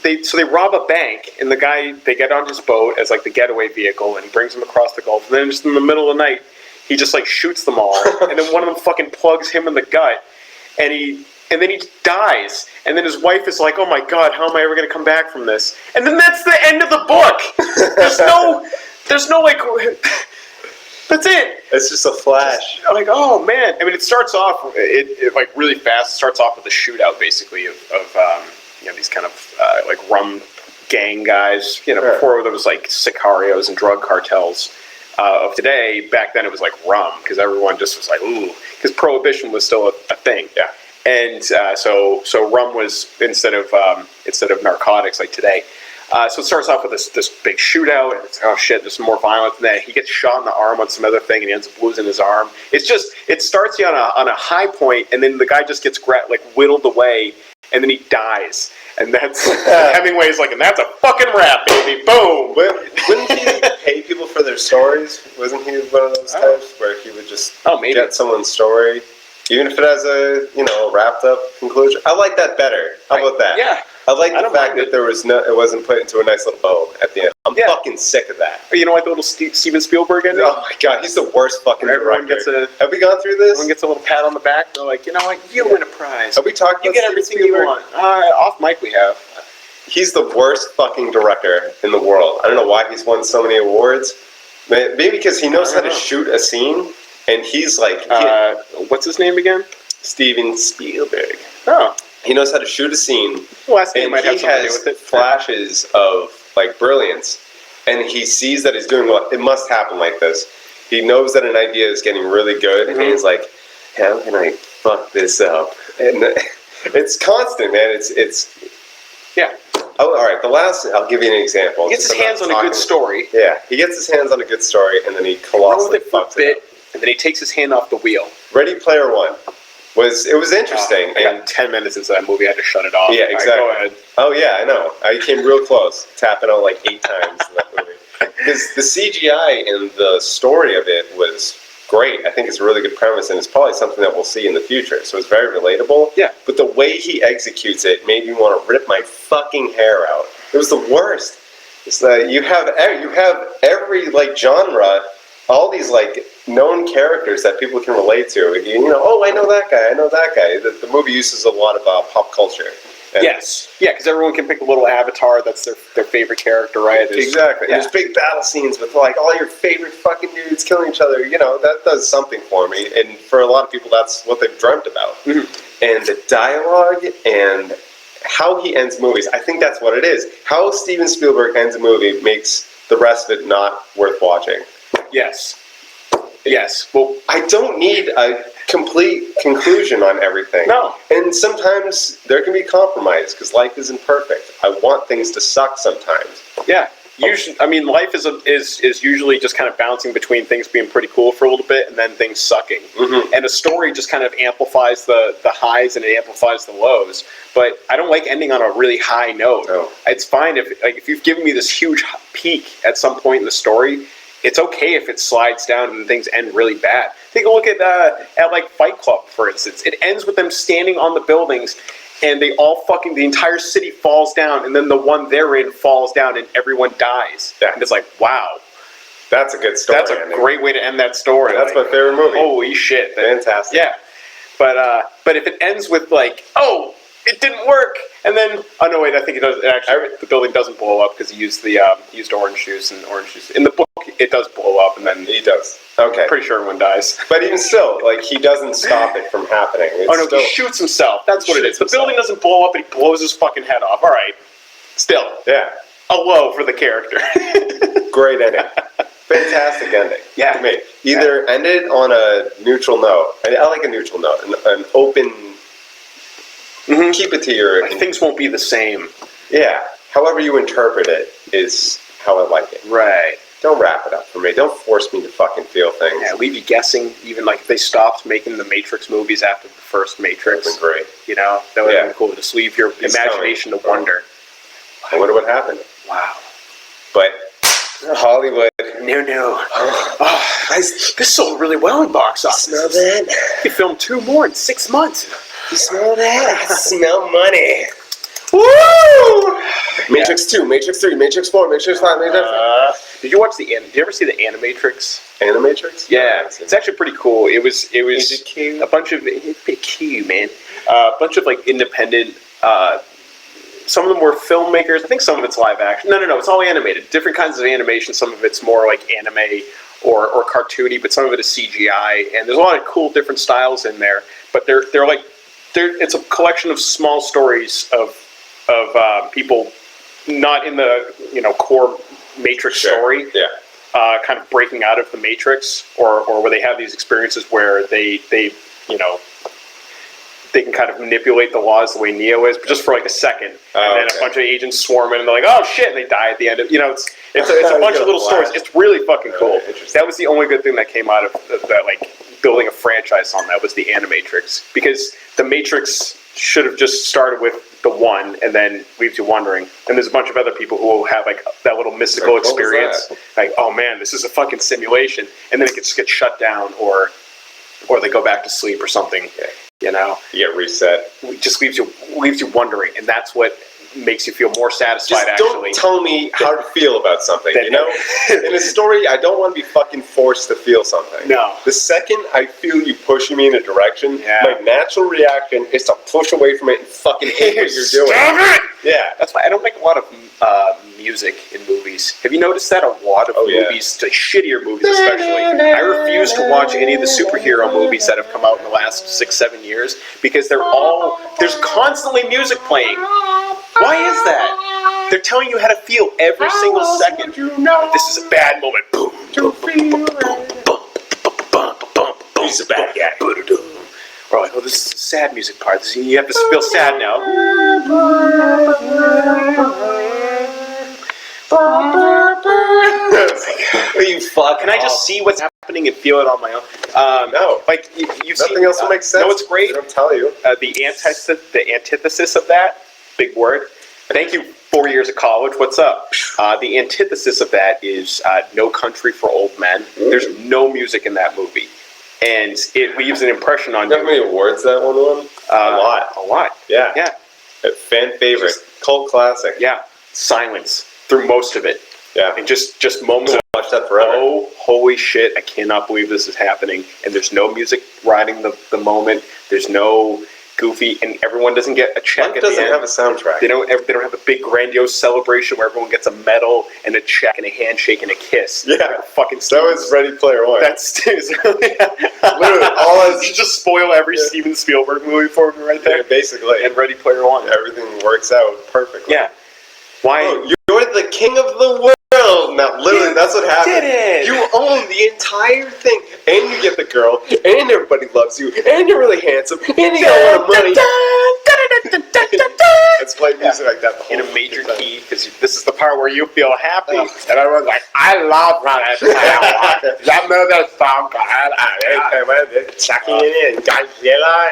they rob a bank, and they get on his boat as like the getaway vehicle, and he brings them across the Gulf. And then just in the middle of the night, he just like shoots them all, and then one of them fucking plugs him in the gut, and then he dies. And then his wife is like, oh my God, how am I ever going to come back from this? And then that's the end of the book. There's no like, that's it. It's just a flash. Like, oh man. I mean, it starts off, it like really fast. It starts off with a shootout basically of these kind of like rum gang guys, before there was like sicarios and drug cartels of today. Back then it was like rum, because everyone just was like, ooh, because prohibition was still a thing. Yeah. And so rum was instead of narcotics like today. So it starts off with this big shootout, and it's, oh shit, there's some more violence. And then he gets shot in the arm on some other thing, and he ends up losing his arm. It starts you on a high point, and then the guy just gets whittled away, and then he dies. And that's Hemingway's like, and that's a fucking wrap, baby. Boom. Wouldn't he pay people for their stories? Wasn't he one of those types where he would just get someone's story? Even if it has a, wrapped up conclusion. I like that better. How about that? Yeah. I like the fact that it wasn't put into a nice little bow at the end. I'm fucking sick of that. You know, like the little Steven Spielberg ending? Oh my God, he's the worst fucking director. Have we gone through this? Everyone gets a little pat on the back. They're like, you know what? You win a prize. Have we talked about You get everything you want. Off mic we have. He's the worst fucking director in the world. I don't know why he's won so many awards. Maybe because he knows how to shoot a scene. And he's like... what's his name again? Steven Spielberg. Oh. He knows how to shoot a scene. Last name might have something to do with it. Flashes of, brilliance. And he sees that he's doing well. It must happen like this. He knows that an idea is getting really good. Mm-hmm. And he's like, how can I fuck this up? And it's constant, man. It's... Yeah. Oh, all right. I'll give you an example. He gets his hands on a good story. Yeah. He gets his hands on a good story, and then he colossally fucks it up. And then he takes his hand off the wheel. Ready Player One was interesting. I got 10 minutes into that movie. I had to shut it off. Yeah, exactly. Right, go ahead. Oh yeah, I know. I came real close, tapping out 8 times in that movie. Because the CGI and the story of it was great. I think it's a really good premise, and it's probably something that we'll see in the future. So it's very relatable. Yeah. But the way he executes it made me want to rip my fucking hair out. It was the worst. It's that you have every genre. All these known characters that people can relate to. I know that guy. The movie uses a lot of pop culture. Yes. Yeah, because everyone can pick a little avatar that's their favorite character, right? Exactly. Yeah. There's big battle scenes with all your favorite fucking dudes killing each other. That does something for me. And for a lot of people, that's what they've dreamt about. Mm-hmm. And the dialogue and how he ends movies, I think that's what it is. How Steven Spielberg ends a movie makes the rest of it not worth watching. Yes. Well, I don't need a complete conclusion on everything. No. And sometimes there can be compromise because life isn't perfect. I want things to suck sometimes. Yeah. Life is usually just kind of bouncing between things being pretty cool for a little bit and then things sucking. Mm-hmm. And a story just kind of amplifies the highs and it amplifies the lows. But I don't like ending on a really high note. No. It's fine if you've given me this huge peak at some point in the story. It's okay if it slides down and things end really bad. Take a look at Fight Club, for instance. It ends with them standing on the buildings, and the entire city falls down, and then the one they're in falls down, and everyone dies. Yeah. And it's like, wow. That's a good story. That's a great way to end that story. Yeah, that's my favorite movie. Holy shit. Fantastic. Yeah. But if it ends with it didn't work. And then, oh no, wait, I think it does. Actually, the building doesn't blow up because he used used orange juice, and orange juice in the book it does blow up, and then he does. Okay, I'm pretty sure everyone dies. But even still, like he doesn't stop it from happening. He shoots himself. That's what it is. The building doesn't blow up, and he blows his fucking head off. All right, still, yeah, a low for the character. Great ending. Fantastic ending. Yeah. To me. Either end it on a neutral note. I like a neutral note. An open. Keep it to your. Like, things won't be the same. Yeah. However you interpret it is how I like it. Right. Don't wrap it up for me. Don't force me to fucking feel things. Yeah, leave you guessing. Even like if they stopped making the Matrix movies after the first Matrix. That would have been great. You know, that would have been cool. Just leave your imagination to wonder. I wonder what happened. Wow. But Hollywood. No. Oh, this sold really well in box office. Smell that? You filmed 2 more in 6 months. You smell that? I smell money. Woo! Matrix 2, Matrix 3, Matrix 4, Matrix 5, Matrix 6. Did you ever see the Animatrix? Animatrix? Yeah, it's actually pretty cool. It was a bunch of cute, man. A bunch of like independent. Some of them were filmmakers. I think some of it's live action. No. It's all animated. Different kinds of animation. Some of it's more like anime or cartoony, but some of it is CGI. And there's a lot of cool different styles in there. But it's a collection of small stories of people not in the core Matrix story. Yeah. Kind of breaking out of the Matrix, or where they have these experiences where they can kind of manipulate the laws the way Neo is, but just for like a second. And then a bunch of agents swarm in and they're like, oh shit, and they die at the end of, it's a bunch of little stories. It's really fucking cool. That was the only good thing that came out of that, like building a franchise on that was the Animatrix, because the Matrix should have just started with the one and then leaves you wondering. And there's a bunch of other people who will have like that little mystical experience. Like, oh man, this is a fucking simulation. And then it just gets shut down or they go back to sleep or something. You get reset. It just leaves you wondering, and that's what makes you feel more satisfied. Just don't tell me how to feel about something. In a story, I don't want to be fucking forced to feel something. No. The second I feel you pushing me in a direction, my natural reaction is to push away from it and fucking hate what you're doing. Stop it! Yeah. That's why I don't make a lot of music in movies. Have you noticed that? A lot of movies, like shittier movies especially. I refuse to watch any of the superhero movies that have come out in the last 6-7 years because there's constantly music playing. Why is that? They're telling you how to feel every single second. This is a bad moment. Boom, boom, boom, boom, boom, boom, boom. He's a bad guy. Or like, oh, this is a sad music part. You have to feel sad now. You fuck. Can I just see what's happening and feel it on my own? No. Like you've Nothing seen, else will make sense. No, it's great. I don't tell you. The antithesis of that, big word. Thank you, 4 years of college. What's up? The antithesis of that is No Country for Old Men. There's no music in that movie. And it leaves an impression on you. How many awards that one won? A lot. Yeah. A fan favorite. Cult classic. Yeah. Silence through most of it. Yeah. And just moments of, watch that forever. Oh, holy shit, I cannot believe this is happening. And there's no music riding the moment. There's no goofy, and everyone doesn't get a check at the end. Doesn't have a soundtrack. They don't have a big grandiose celebration where everyone gets a medal and a check and a handshake and a kiss. Yeah. Fucking that was Ready Player One. That's literally all you just spoil every Steven Spielberg movie for me right there. Yeah, basically. And Ready Player One. Everything works out perfectly. Yeah. Why? Oh, you're the king of the world. Now, literally, that's what happened. Did it. You own the entire thing, and you get the girl, and everybody loves you, and you're really handsome, and you got a lot of money. Let's play music like that in a major key, because this is the part where you feel happy. And everyone's like, I love that mother song.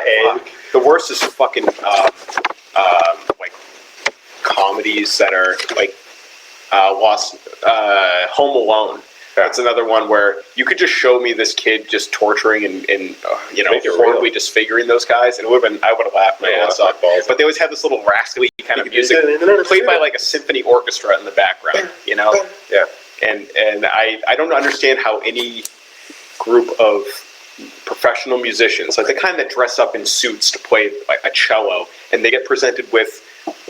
And the worst is fucking like comedies that are like Home Alone. That's another one where you could just show me this kid just torturing and horribly disfiguring those guys, and I would have laughed my ass off. But they always have this little rascally kind of music played by like a symphony orchestra in the background, Yeah. And I don't understand how any group of professional musicians, like the kind that dress up in suits to play like a cello, and they get presented with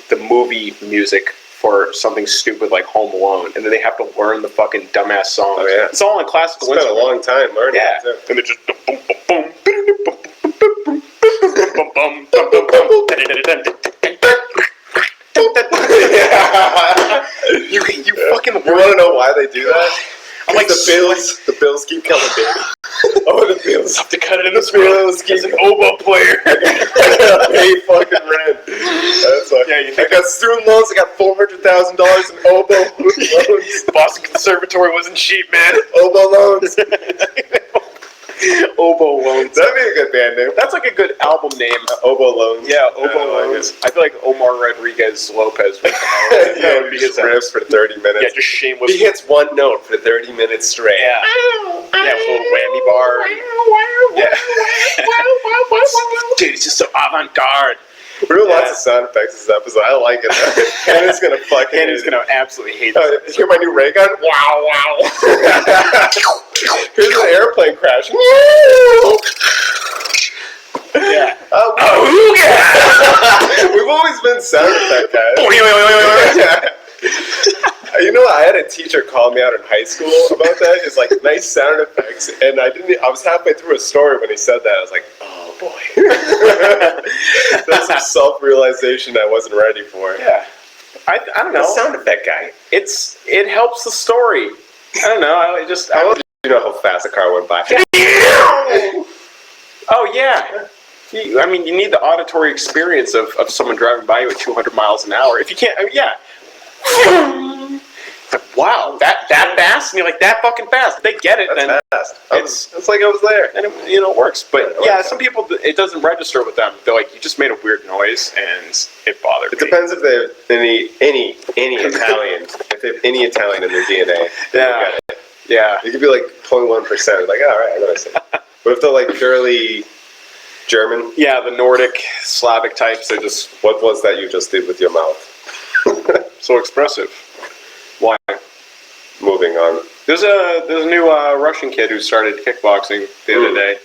the movie music for something stupid like Home Alone, and then they have to learn the fucking dumbass songs. Oh, yeah. It's all in classical Spent a instruments. long time learning Yeah, it, too. and they're just boom, boom, boom, you fucking. You want to know why they do that? I'm like, the bills keep coming big. Oh, the bills have to cut it in the bills keep as an oboe player. pay fucking rent. That's like, Yeah, you I think got student loans. I got $400,000 in oboe loans. Boston Conservatory wasn't cheap, man. Oboe loans. Oboe loans. That'd be a good band name. That's like a good album name. Oboe loans. Yeah, Oboe I like loans. it. I feel like Omar Rodriguez Lopez would come out. Yeah, That would be his riffs for 30 minutes. Yeah, just shameless. He hits one note for 30 minutes straight. Yeah. Yeah, with a little whammy bar. Yeah. Dude, it's just so avant-garde. We're doing lots of sound effects this episode. I like it. Hannah's gonna fucking. Hannah's gonna absolutely hate this. Hear my new ray gun? Wow, wow. Here's an airplane crash. Yeah. We've always been sound effect guys. You know, I had a teacher call me out in high school about that. It's like nice sound effects, and I was halfway through a story when he said that. I was like, oh boy. That's some self-realization I wasn't ready for. Yeah. I don't know. The sound effect guy. It helps the story. I don't know. I You know how fast a car went by. Oh yeah. I mean, you need the auditory experience of someone driving by you at 200 miles an hour. If you can't, I mean, yeah. It's like, wow, that fast? And you're like, that fucking fast. They get it. That's then fast. It's like I was there. and it works. But I yeah, like some people, it doesn't register with them. They're like, you just made a weird noise, and it bothered It me. depends if they have any Italian. If they have any Italian in their DNA. Yeah. You get it. Yeah. You could be like 0.1%. Like, all right, I noticed it. But if they're like purely German, Yeah, the Nordic, Slavic types, they're just what was that you just did with your mouth? so expressive. Why? Moving on. There's a new Russian kid who started kickboxing the other day.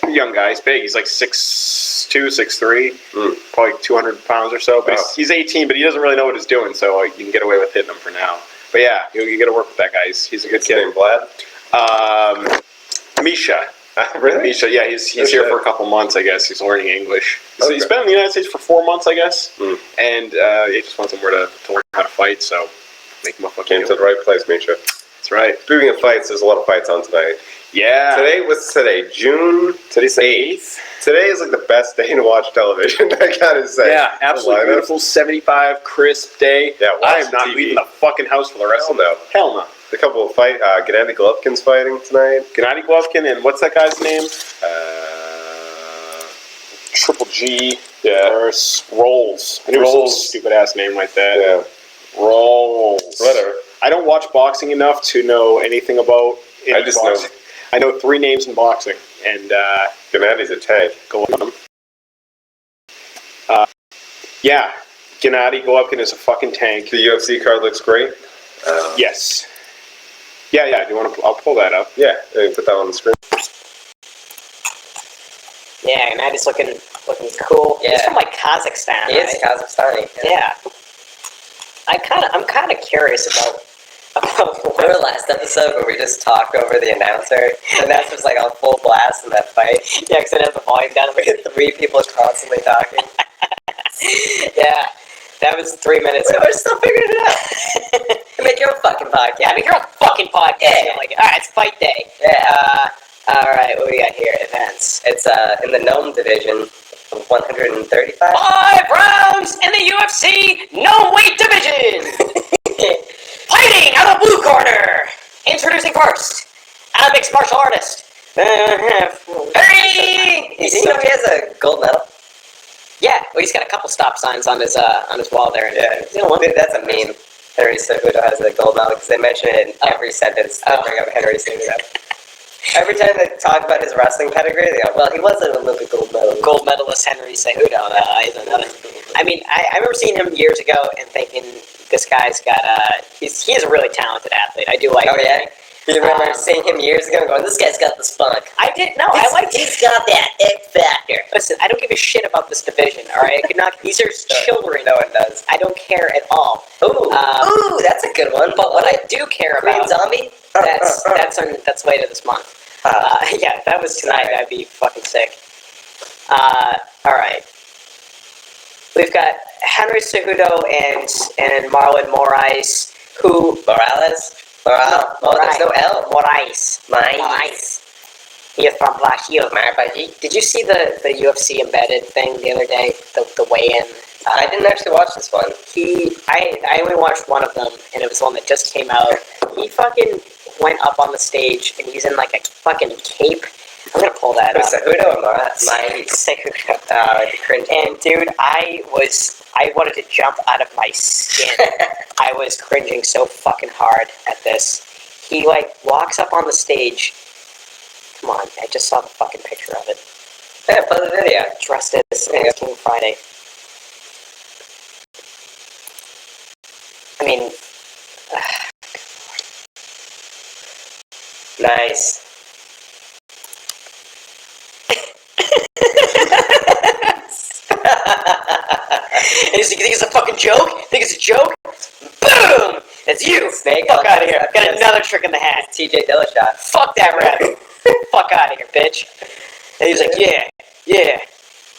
Young guy, he's big. He's like 6'2", 6'3", probably 200 pounds or so. But Wow. he's 18, but he doesn't really know what he's doing, so you can get away with hitting him for now. But yeah, you got to work with that guy. He's a good What's his kid. name, Vlad? Misha. Really? Misha, yeah, he's That's here good. for a couple months, I guess. He's learning English. So Okay. he's been in the United States for 4 months, I guess. And he just wants somewhere to learn how to fight, so make him a fucking Came to the right place, Misha. That's right. Speaking of fights, there's a lot of fights on tonight. Yeah. What's today? June Today's the 8th. Today is like the best day to watch television, I gotta say. Yeah, absolutely The lineup. beautiful 75 crisp day. Yeah, watch I am not TV. leaving the fucking house for the rest Hell of the no. Hell no. The couple of Gennady Golovkin's fighting tonight. Gennady Golovkin and what's that guy's name? Triple G. Yeah. Versus Rolls. I knew it was Rolls. some stupid ass name like that. Yeah. Rolls. Whatever. I don't watch boxing enough to know anything about I just know- boxing. I know 3 names in boxing, and Gennady's a tank. Golovkin. Yeah, Gennady Golovkin is a fucking tank. The UFC card looks great. Yes. Yeah. Do you want to? I'll pull that up. Yeah, put that on the screen. Yeah, and Maddie's looking cool. Yeah. He's from like Kazakhstan, He is right? Kazakhstani. Yeah. I'm kind of curious about. Remember last episode where we just talked over the announcer? The announcer's like on full blast in that fight. Yeah, because it has the volume down. We had 3 people constantly talking. Yeah, that was 3 minutes. We're still figuring it out. Make your own fucking podcast. Yeah, I mean, you're a fucking podcast. Yeah. I'm like, all right, it's fight day. Yeah. All right, what do we got here? Events. It's in the Gnome division of 135. 5 rounds in the UFC no weight division. Fighting out of blue corner. Introducing first, a mixed martial artist. Hey! You know he has a gold medal? Yeah, well, he's got a couple stop signs on his wall there. Yeah. You know, dude, that's a meme. Henry Cejudo has a gold medal because they mention it in every sentence. They bring up Henry Cejudo. Every time they talk about his wrestling pedigree, they go, well, he was an Olympic gold medalist. Gold medalist Henry Cejudo. He's another. I mean, I remember seeing him years ago and thinking, this guy's got he is a really talented athlete. I do like Oh, him. yeah? You remember seeing him years ago and going, this guy's got the spunk. I didn't know. I like He's got that X factor. Listen, I don't give a shit about this division, all right? I could not. These are children. No one does. I don't care at all. Ooh, that's a good one. But what I do care Green about, Zombie? that's later this month. Yeah, if that was tonight, that'd be fucking sick. All right. We've got Henry Cejudo and Marlon Moraes, who... Morales? There's no L. Moraes. He is from Brazil. Did you see the UFC embedded thing the other day? The weigh-in? I didn't actually watch this one. I only watched one of them, and it was one that just came out. He fucking went up on the stage, and he's in like a fucking cape. I'm gonna pull that up. Cejudo or Moraes? Cejudo. Cringe. And dude, I wanted to jump out of my skin. I was cringing so fucking hard at this. He like walks up on the stage. Come on, I just saw the fucking picture of it. Yeah, play the video. Dressed as King Friday. I mean, nice. And he's like, you think it's a fucking joke? Think it's a joke? Boom! That's you! Snake. Fuck out of here. I've got another trick in the hat. TJ Dillashaw. Fuck that rap. Fuck out of here, bitch. And he's like, yeah.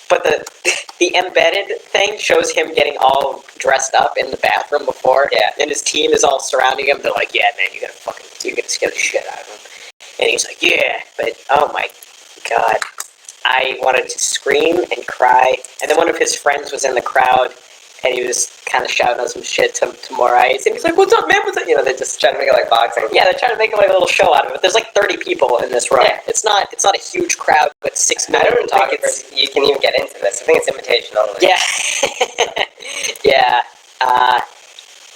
But the embedded thing shows him getting all dressed up in the bathroom before. Yeah. And his team is all surrounding him. They're like, yeah, man, you're gonna scare the shit out of him. And he's like, yeah. But, oh my God. I wanted to scream and cry. And then one of his friends was in the crowd, and he was kind of shouting out some shit to Moraes. And he's like, what's up, man? What's up? You know, they're just Trying to make it like boxing. yeah, they're trying to make like a little show out of it. There's like 30 people in this room. Yeah. It's not a huge crowd, but 6 I million don't think photographers. you can even get into this. I think it's invitation only. Yeah. Yeah.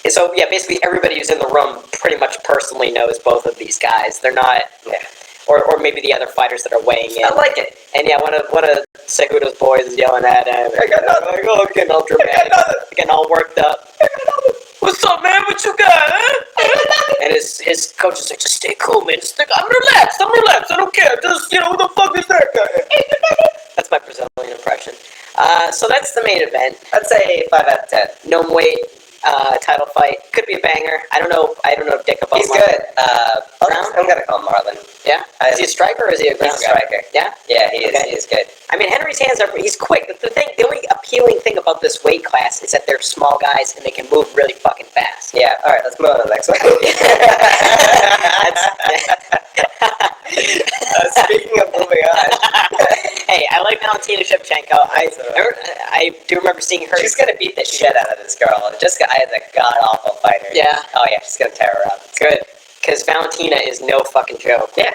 So yeah, basically everybody who's in the room pretty much personally knows both of these guys. They're not, or maybe the other fighters that are weighing in. I like it. And yeah, one of Cejudo's boys is yelling at him. I got nothing. Like, oh, getting all dramatic, getting all worked up. What's up, man? What you got, huh? And his coach is like, just stay cool, man. Just I'm relaxed. I don't care. Just, who the fuck is that guy? That's my Brazilian impression. So that's the main event. I'd say 5 out of 10. No weight title fight. Could be a banger. I don't know dick about He's Marlon. good. I'm gonna call him Marlon. Yeah? Is he a striker or is he a ground He's a striker. guy? Yeah? Yeah, he is. Okay. He is good. I mean, Henry's hands he's quick. The only appealing thing about this weight class is that they're small guys and they can move really fucking fast. Yeah. All right. Let's move on to the next one. Speaking of moving on, hey, I like Valentina Shevchenko. I do remember seeing her. she's gonna beat the shit out of this girl. Jessica I is a god awful fighter. Yeah. Oh yeah, she's gonna tear her up. Good. Because Valentina is no fucking joke. Yeah.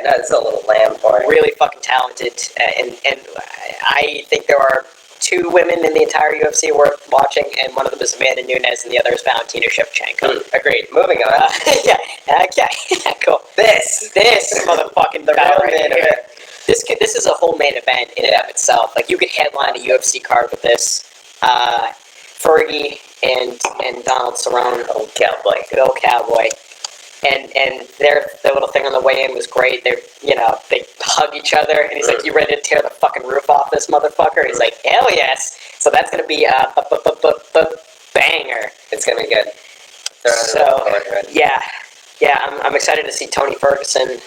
No, it's a little lamb for her. Really fucking talented, and I think there are 2 women in the entire UFC worth watching, and one of them is Amanda Nunes, and the other is Valentina Shevchenko. Agreed. Moving on. Yeah. Okay. Cool. This motherfucking The guy real right main here. event. This is a whole main event in and of itself. Like you could headline a UFC card with this. Fergie and Donald Cerrone, Old cowboy. good old cowboy. And their little thing on the way in was great. They hug each other, and he's like, "You ready to tear the fucking roof off this motherfucker?" He's like, "Hell yes!" So that's gonna be a banger. It's gonna be good. I'm excited to see Tony Ferguson.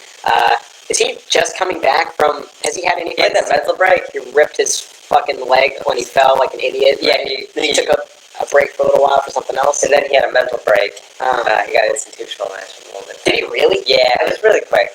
Is he just coming back from? Has he had any? He had that mental break. He ripped his fucking leg when he fell like an idiot. Yeah, right? He took a break for a little while for something else. And then he had a mental break. He got institutionalized for a little bit. Did he really? Yeah, it was really quick.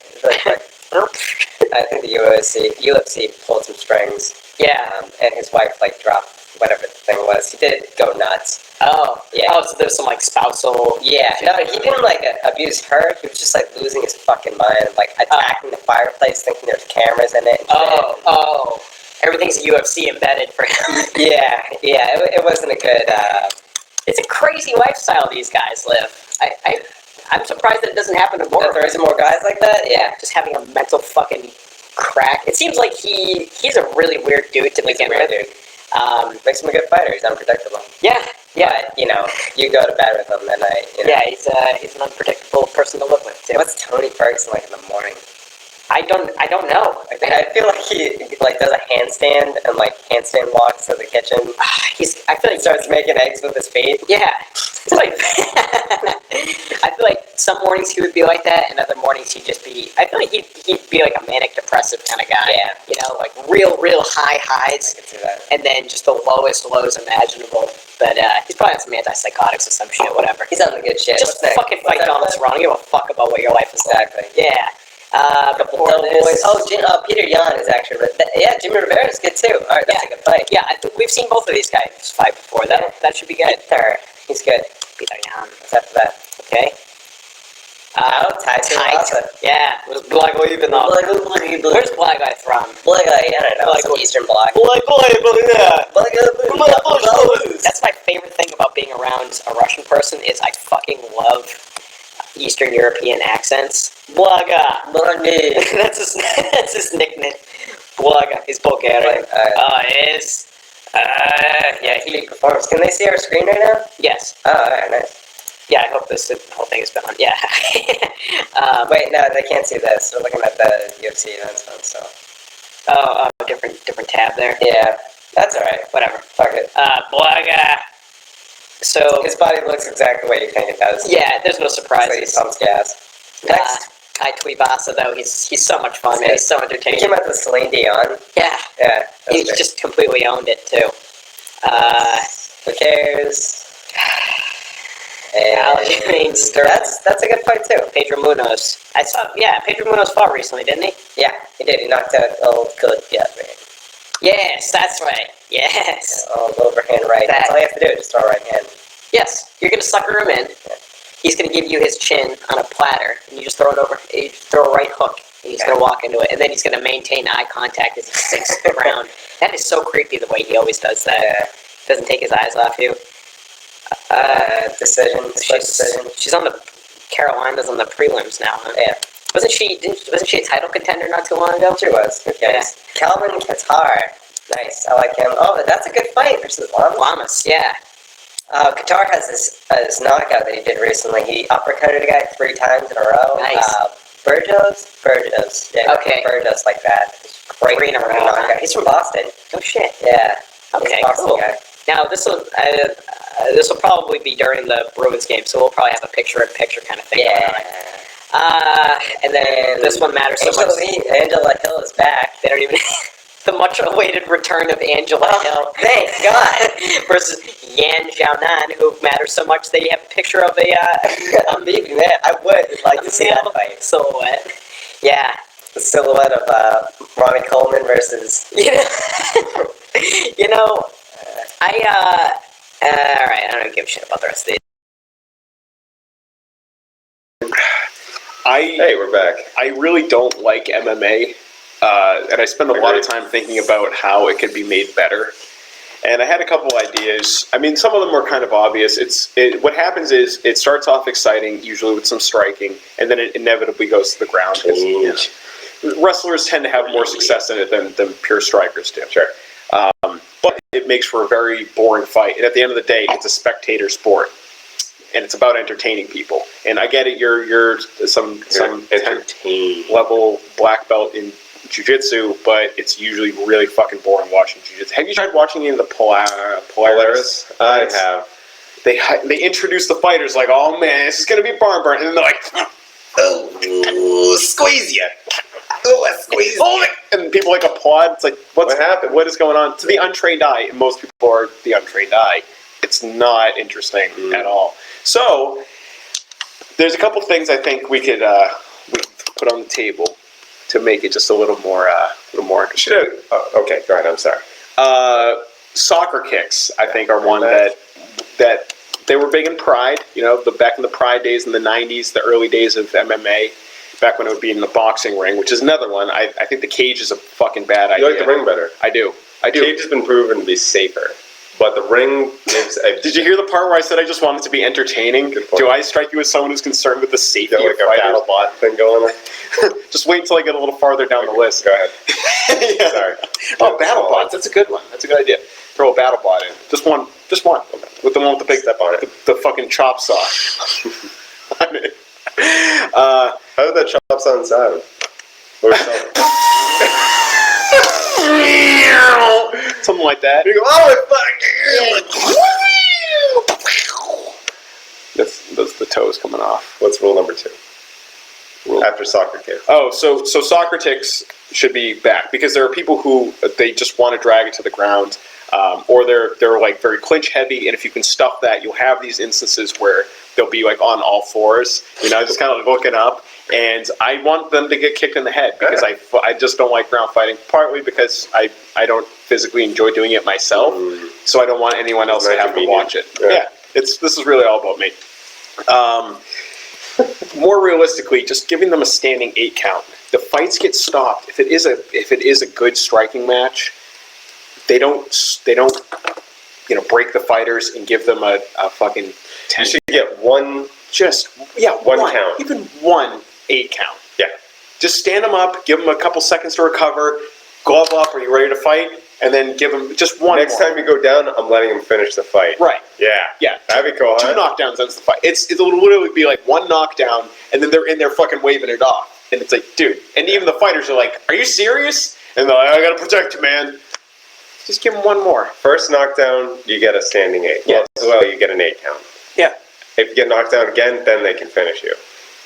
I think the UFC pulled some strings. Yeah. And his wife dropped whatever the thing was. He did go nuts. Oh. Yeah. Oh, so there's some spousal. Yeah. No, he didn't abuse her. He was just losing his fucking mind, attacking the fireplace, thinking there's cameras in it. Oh. Everything's a UFC embedded for him. Yeah. It wasn't a good. It's a crazy lifestyle these guys live. I'm surprised that it doesn't happen to more. That there isn't more guys like that. Yeah. Just having a mental fucking crack. It seems like he's a really weird dude to begin with. Dude. Makes him a good fighter. He's unpredictable. Yeah. Yeah, you know, you go to bed with him that night. You know? Yeah, he's an unpredictable person to live with too. What's Tony Ferguson like in the morning? I don't know. I feel like he like does a handstand and like handstand walks to the kitchen. I feel like He starts making eggs with his feet. yeah. It's like I feel like some mornings he would be like that, and other mornings he'd just be. I feel like he'd be like a manic depressive kind of guy. Yeah. You know, like real high highs, I can see that. and then just the lowest lows imaginable. But he's probably on some antipsychotics or some shit, whatever. He's on the good shit. Just fucking fight Donald Cerrone. I don't give a fuck about what your life is like. Exactly. Yeah. Before Boys. this, Peter Yan is actually. Yeah, Jimmy Rivera is good too. All right, that's a good fight. yeah, I think we've seen both of these guys fight before. That should be good. Peter, he's good. Peter Yan. What's after that? Okay. Tyson. Yeah, it was Black even though. Where's Black Guy from? Black guy, I don't know. Some Eastern Bloc. Black Guy, Black guy. That's my favorite thing about being around a Russian person is I fucking love Eastern European accents. Blaga. That's his nickname. Blaga. He's Bulgarian. Yeah, he performs. Can they see our screen right now? Yes. Oh, alright, nice. Yeah, I hope this whole thing has been on. Yeah. Wait, no, they can't see this. We're looking at the UFC events one, so. Different tab there. Yeah, that's alright. Whatever. Fuck it. Blaga. So His body looks exactly the way you think it does. yeah, there's no So he surprises. pumps gas. Next. I Tuivasa though, he's so much fun, man. He's so He entertaining. came out with Celine Dion. Yeah, Yeah. he just completely owned it too. Who cares? Aljamain Sterling. That's a good fight too. Pedro Munoz. I saw. Yeah, Pedro Munoz fought recently, didn't he? Yeah, he did. He knocked out old good Guthrie. Yes, that's right. Yes. Old overhand right. That's all you have to do. Just throw a right hand. Yes. You're gonna sucker him in. He's gonna give you his chin on a platter, and you just throw it over. You just throw a right hook, and he's gonna walk into it, and then he's gonna maintain eye contact as he sinks to the ground. That is so creepy the way he always does that. Doesn't take his eyes off you. Split decision. She's on the Carolinas on the prelims now. Huh? Yeah. Wasn't she a title contender not too long ago? She was. Who cares? Calvin Qatar. Nice. I like him. Oh, that's a good fight versus Lamas, yeah. Qatar has this knockout that he did recently. He uppercutted a guy 3 times in a row. Nice. Burgos. Yeah. Okay. Burgos like that. Great 3 in a row. knockout. He's from Boston. Oh shit. Yeah. Okay. He's a Boston Cool. guy. Now this will probably be during the Bruins game, so we'll probably have a picture-in-picture kind of thing. Yeah. And then this one matters so much. Angela Hill is back. They don't even the much-awaited return of Angela Hill. Thank God. Versus Yan Xiaonan, who matters so much they have a picture of I'm leaving that. I would like to see that fight. silhouette. Yeah. The silhouette of Ronnie Coleman versus. You know, alright, I don't give a shit about the rest of these. Hey, we're back. I really don't like MMA, and I spend a lot of time thinking about how it could be made better. And I had a couple ideas. I mean, some of them were kind of obvious. What happens is it starts off exciting, usually with some striking, and then it inevitably goes to the ground. 'Cause, you know, wrestlers tend to have more success in it than pure strikers do. Sure. But it makes for a very boring fight. And at the end of the day, it's a spectator sport. And it's about entertaining people. And I get it, you're some entertained level black belt in jiu-jitsu, but it's usually really fucking boring watching jiu-jitsu. Have you tried watching any of the Polaris? I have. They introduce the fighters like, oh man, this is gonna be barn burn, and then they're like, oh, squeeze you. Oh, I squeeze. Hold it. And people like applaud. It's like, what happened? What is going on? To the untrained eye, and most people are the untrained eye, it's not interesting at all. So there's a couple things I think we could put on the table to make it just a little more interesting. Okay, go ahead. I'm sorry. Soccer kicks, I think, are one that they were big in Pride. You know, back in the Pride days in the '90s, the early days of MMA. Back when it would be in the boxing ring, which is another one. I think the cage is a fucking bad idea. You like the ring better? I do. The cage has been proven to be safer, but the ring is. Did you hear the part where I said I just wanted to be entertaining? Do I strike you as someone who's concerned with the safety of like a battle bot thing going on? Just wait until I get a little farther down the list. Go ahead. Yeah. Sorry. Oh, battle bots. That's a good one. That's a good idea. Throw a battle bot in. Just one Just one. With the one with the big Step on it. the fucking chop saw. On it. How did that chop sound? What was it Something like that. You go, oh, That's the toes coming off. What's rule number 2? After soccer kicks. Oh, so soccer ticks should be back because there are people who they just want to drag it to the ground, or they're like very clinch heavy, and if you can stuff that, you'll have these instances where they'll be like on all fours, just kind of looking up. And I want them to get kicked in the head because I just don't like ground fighting. Partly because I don't physically enjoy doing it myself, so I don't want anyone else to have to watch it. Yeah, this is really all about me. More realistically, just giving them a standing 8 count. The fights get stopped if it is a good striking match. They don't break the fighters and give them a fucking 10. You should get one count. Even one 8 count. Yeah. Just stand them up, give them a couple seconds to recover, glove up, are you ready to fight? And then give them just one Next time you go down, I'm letting him finish the fight. Right. Yeah. That'd be cool, 2 knockdowns ends the fight. It'll literally be like one knockdown, and then they're in there fucking waving it off. And it's like, dude. And even the fighters are like, are you serious? And they're like, I gotta protect you, man. Just give them one more. First knockdown, you get a standing 8. Yes. Well, you get an 8 count. Yeah. If you get knocked down again, then they can finish you.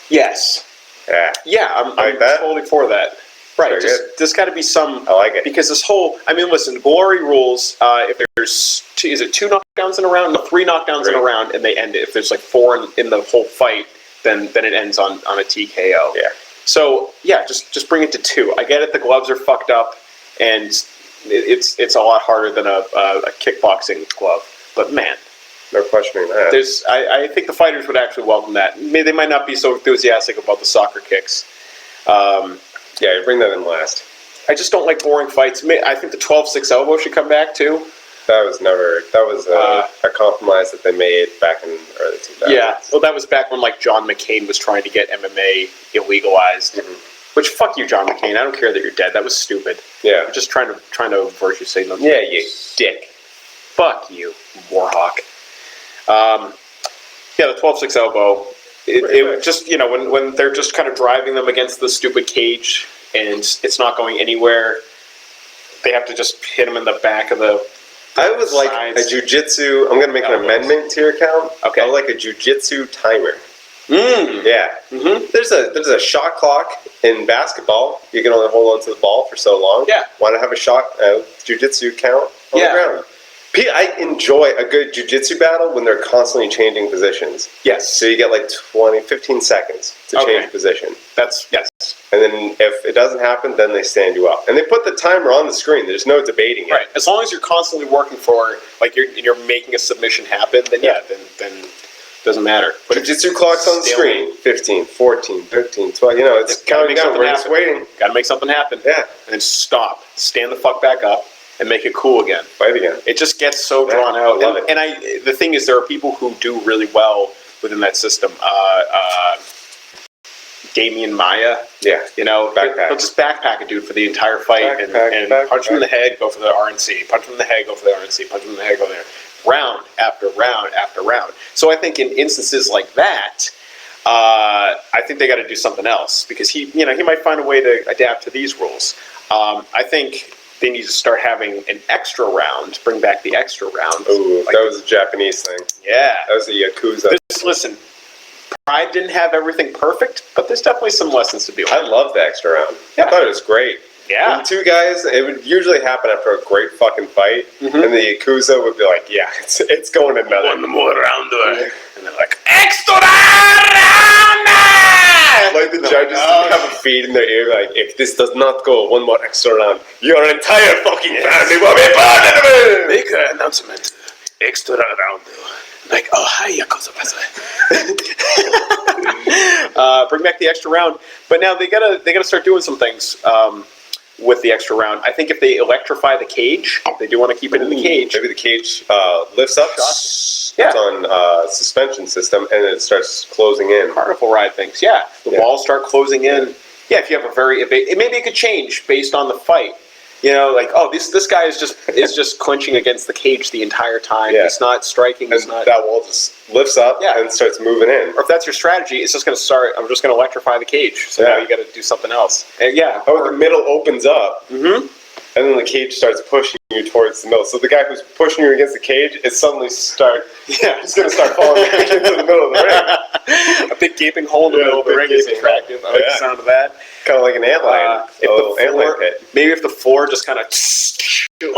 Yes. Yeah. Yeah, I'm that? totally for that. Right, there's got to be some. I like it. Because this whole, listen, glory rules, if there's, is it 2 knockdowns in a round? No, 3 knockdowns in a round, and they end it. If there's like 4 in the whole fight, then it ends on a TKO. Yeah. So, yeah, just bring it to 2. I get it, the gloves are fucked up, and it's a lot harder than a kickboxing glove. But man. No questioning that. I think the fighters would actually welcome that. They might not be so enthusiastic about the soccer kicks. Yeah, you bring that in last. I just don't like boring fights. I think the 12-6 elbow should come back too. That was a compromise that they made back in early 2000s. Yeah, well, that was back when like John McCain was trying to get MMA illegalized. Mm-hmm. Which, fuck you, John McCain. I don't care that you're dead. That was stupid. Yeah. I'm just trying to virtue signal. Yeah, you dick. Fuck you, warhawk. Yeah, the 12-6 elbow. It just, when they're just kind of driving them against the stupid cage and it's not going anywhere, they have to just hit them in the back of the I would like a jiu-jitsu. I'm going to make an amendment to your count. Okay. I would like a jiu-jitsu timer. Yeah. Mm-hmm. There's a shot clock in basketball. You can only hold on to the ball for so long. Yeah. Want to have a jiu-jitsu count on the ground? I enjoy a good jiu-jitsu battle when they're constantly changing positions. Yes. So you get like 15 seconds to change position. Yes. And then if it doesn't happen, then they stand you up. And they put the timer on the screen. There's no debating it. Right. As long as you're constantly working for, like, you're making a submission happen, then then it doesn't matter. But jiu-jitsu clock's on the screen. 15, 14, 13, 12. It's counting down. We're just waiting. Got to make something happen. Yeah. And then stop. Stand the fuck back up. And make it cool again. Fight again. It just gets so drawn out. I love it. And the thing is, there are people who do really well within that system. Damian Maya. Yeah. He'll just backpack a dude for the entire fight and punch him in the head, go for the RNC. Punch him in the head, go for the RNC. Punch him in the head, go there. Round after round after round. So I think in instances like that, I think they got to do something else because he might find a way to adapt to these rules. I think they need to start having an extra round, bring back the extra round. Ooh, that was a Japanese thing. Yeah. That was a Yakuza. Listen, Pride didn't have everything perfect, but there's definitely some lessons to be learned. I love the extra round. Yeah. I thought it was great. Yeah. And 2 guys, it would usually happen after a great fucking fight, and the Yakuza would be like, yeah, it's going another. One more round. And they're like, extra round! Like the judges have a feed in their ear, like, if this does not go one more extra round, your entire fucking family will be burned! Make an announcement. Extra round. Like, oh, hi, Yakuza. Bring back the extra round. But now they gotta start doing some things with the extra round. I think if they electrify the cage, they do want to keep it in the cage. Maybe the cage lifts up, it's on suspension system, and it starts closing in. Carnival ride things, The walls start closing in. Yeah, if you have maybe it could change based on the fight. You know, like, oh, this guy is just clinching against the cage the entire time. Yeah. He's not striking. He's And not. that wall just lifts up and starts moving in. Or if that's your strategy, it's just going to start. I'm just going to electrify the cage. So now you got to do something else. And Or the middle opens up. Mm-hmm. And then the cage starts pushing you towards the middle. So the guy who's pushing you against the cage is suddenly he's going to start falling back into the middle of the ring. A big gaping hole in the middle of the ring is attractive. I like the sound of that. Kind of like an antlion. Antlion pit. Maybe if the floor just kind of some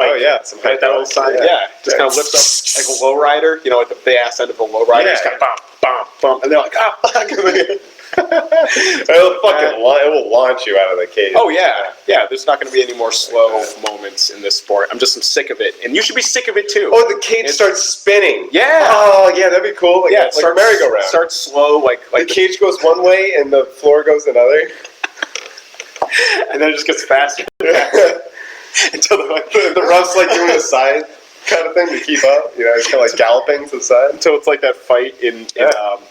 that little sign. Just kind of lifts up like a lowrider. You know, at the ass end of a lowrider. Just kind of bump, bump, bump, and they're like, ah, fuck. It will launch you out of the cage. Oh yeah. There's not going to be any more slow moments in this sport. I'm sick of it, and you should be sick of it too. Oh, the cage starts spinning. Yeah. Oh, yeah, that'd be cool. Like a merry-go-round. Start slow, like the cage goes one way and the floor goes another, and then it just gets faster and faster until the rough's like doing a side kind of thing to keep up. You know, it's kind of like galloping to the side. Until it's like that fight in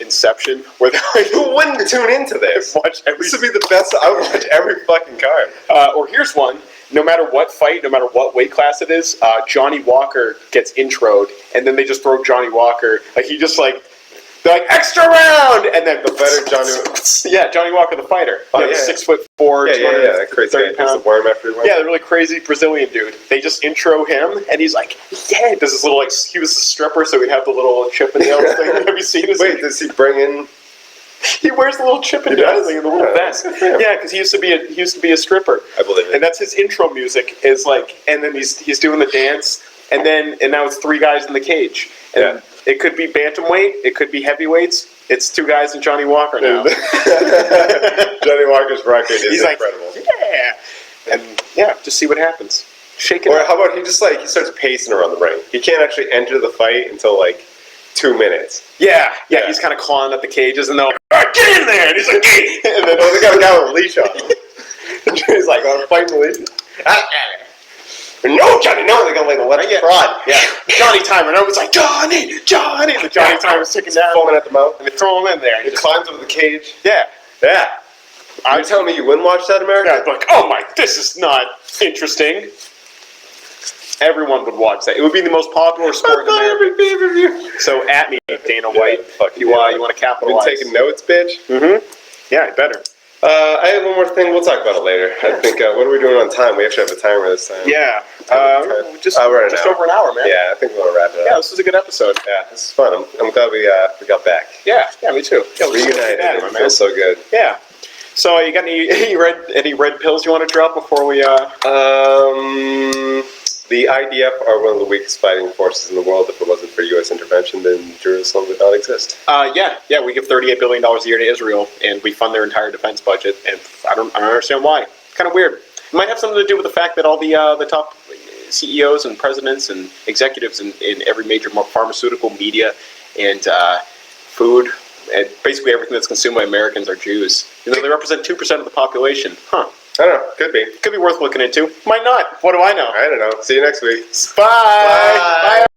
Inception where who wouldn't tune into this? This would be the best. I would watch every fucking card. Or here's one. No matter what fight, no matter what weight class it is, Johnny Walker gets introed, and then they just throw Johnny Walker. Like he just like they're like extra round, and then the better Johnny Walker the fighter. Oh, yeah, 6'4", 230 pounds. The worm after he went. Yeah, the really crazy Brazilian dude. They just intro him, and he's like, yeah, does this little like he was a stripper, so he'd have the little Chippendale thing. Have you seen his? Wait, does he bring in? He wears the little Chippendale thing in the little vest. Yeah, because he used to be a stripper. I believe it. And that's his intro music. Is like, and then he's doing the dance, and now it's 3 guys in the cage. And it could be bantamweight, it could be heavyweights. It's 2 guys and Johnny Walker now. Johnny Walker's record is incredible. And just see what happens. Shake it. Or up. how about he starts pacing around the ring? He can't actually enter the fight until like 2 minutes. Yeah. He's kind of clawing at the cages, and they're like, all right, get in there! And he's like, get! And then they got a guy with a leash on him. And Johnny's like, I'm fighting the leash. No, Johnny, no! They're gonna let him prod. Yeah, Johnny Timer. And everyone's like, Johnny! And the Johnny Timer's taking down, foaming at the mouth, and they throw him in there. And he climbs over the cage. Yeah. You're telling me you wouldn't watch that, America? Yeah, I'd be like, oh my, this is not interesting. Everyone would watch that. It would be the most popular sport in America. So at me, Dana White. You want to capitalize? Been taking notes, bitch. Mm-hmm. Yeah, better. I have one more thing. We'll talk about it later. I think. What are we doing on time? We actually have a timer this time. Yeah. Just over an hour, man. Yeah, I think we'll wrap it up. Yeah, this was a good episode. Yeah, this is fun. I'm glad we got back. Yeah, me too. Yeah, reunited. It feels so good. Yeah. So you got any red pills you want to drop before we? The IDF are one of the weakest fighting forces in the world. If it wasn't for U.S. intervention, then Jerusalem would not exist. We give $38 billion a year to Israel, and we fund their entire defense budget. And I don't understand why. Kind of weird. It might have something to do with the fact that all the top CEOs and presidents and executives in every major pharmaceutical, media, and food, and basically everything that's consumed by Americans are Jews. They represent 2% of the population. Huh. I don't know. Could be. Could be worth looking into. Might not. What do I know? I don't know. See you next week. Bye. Bye.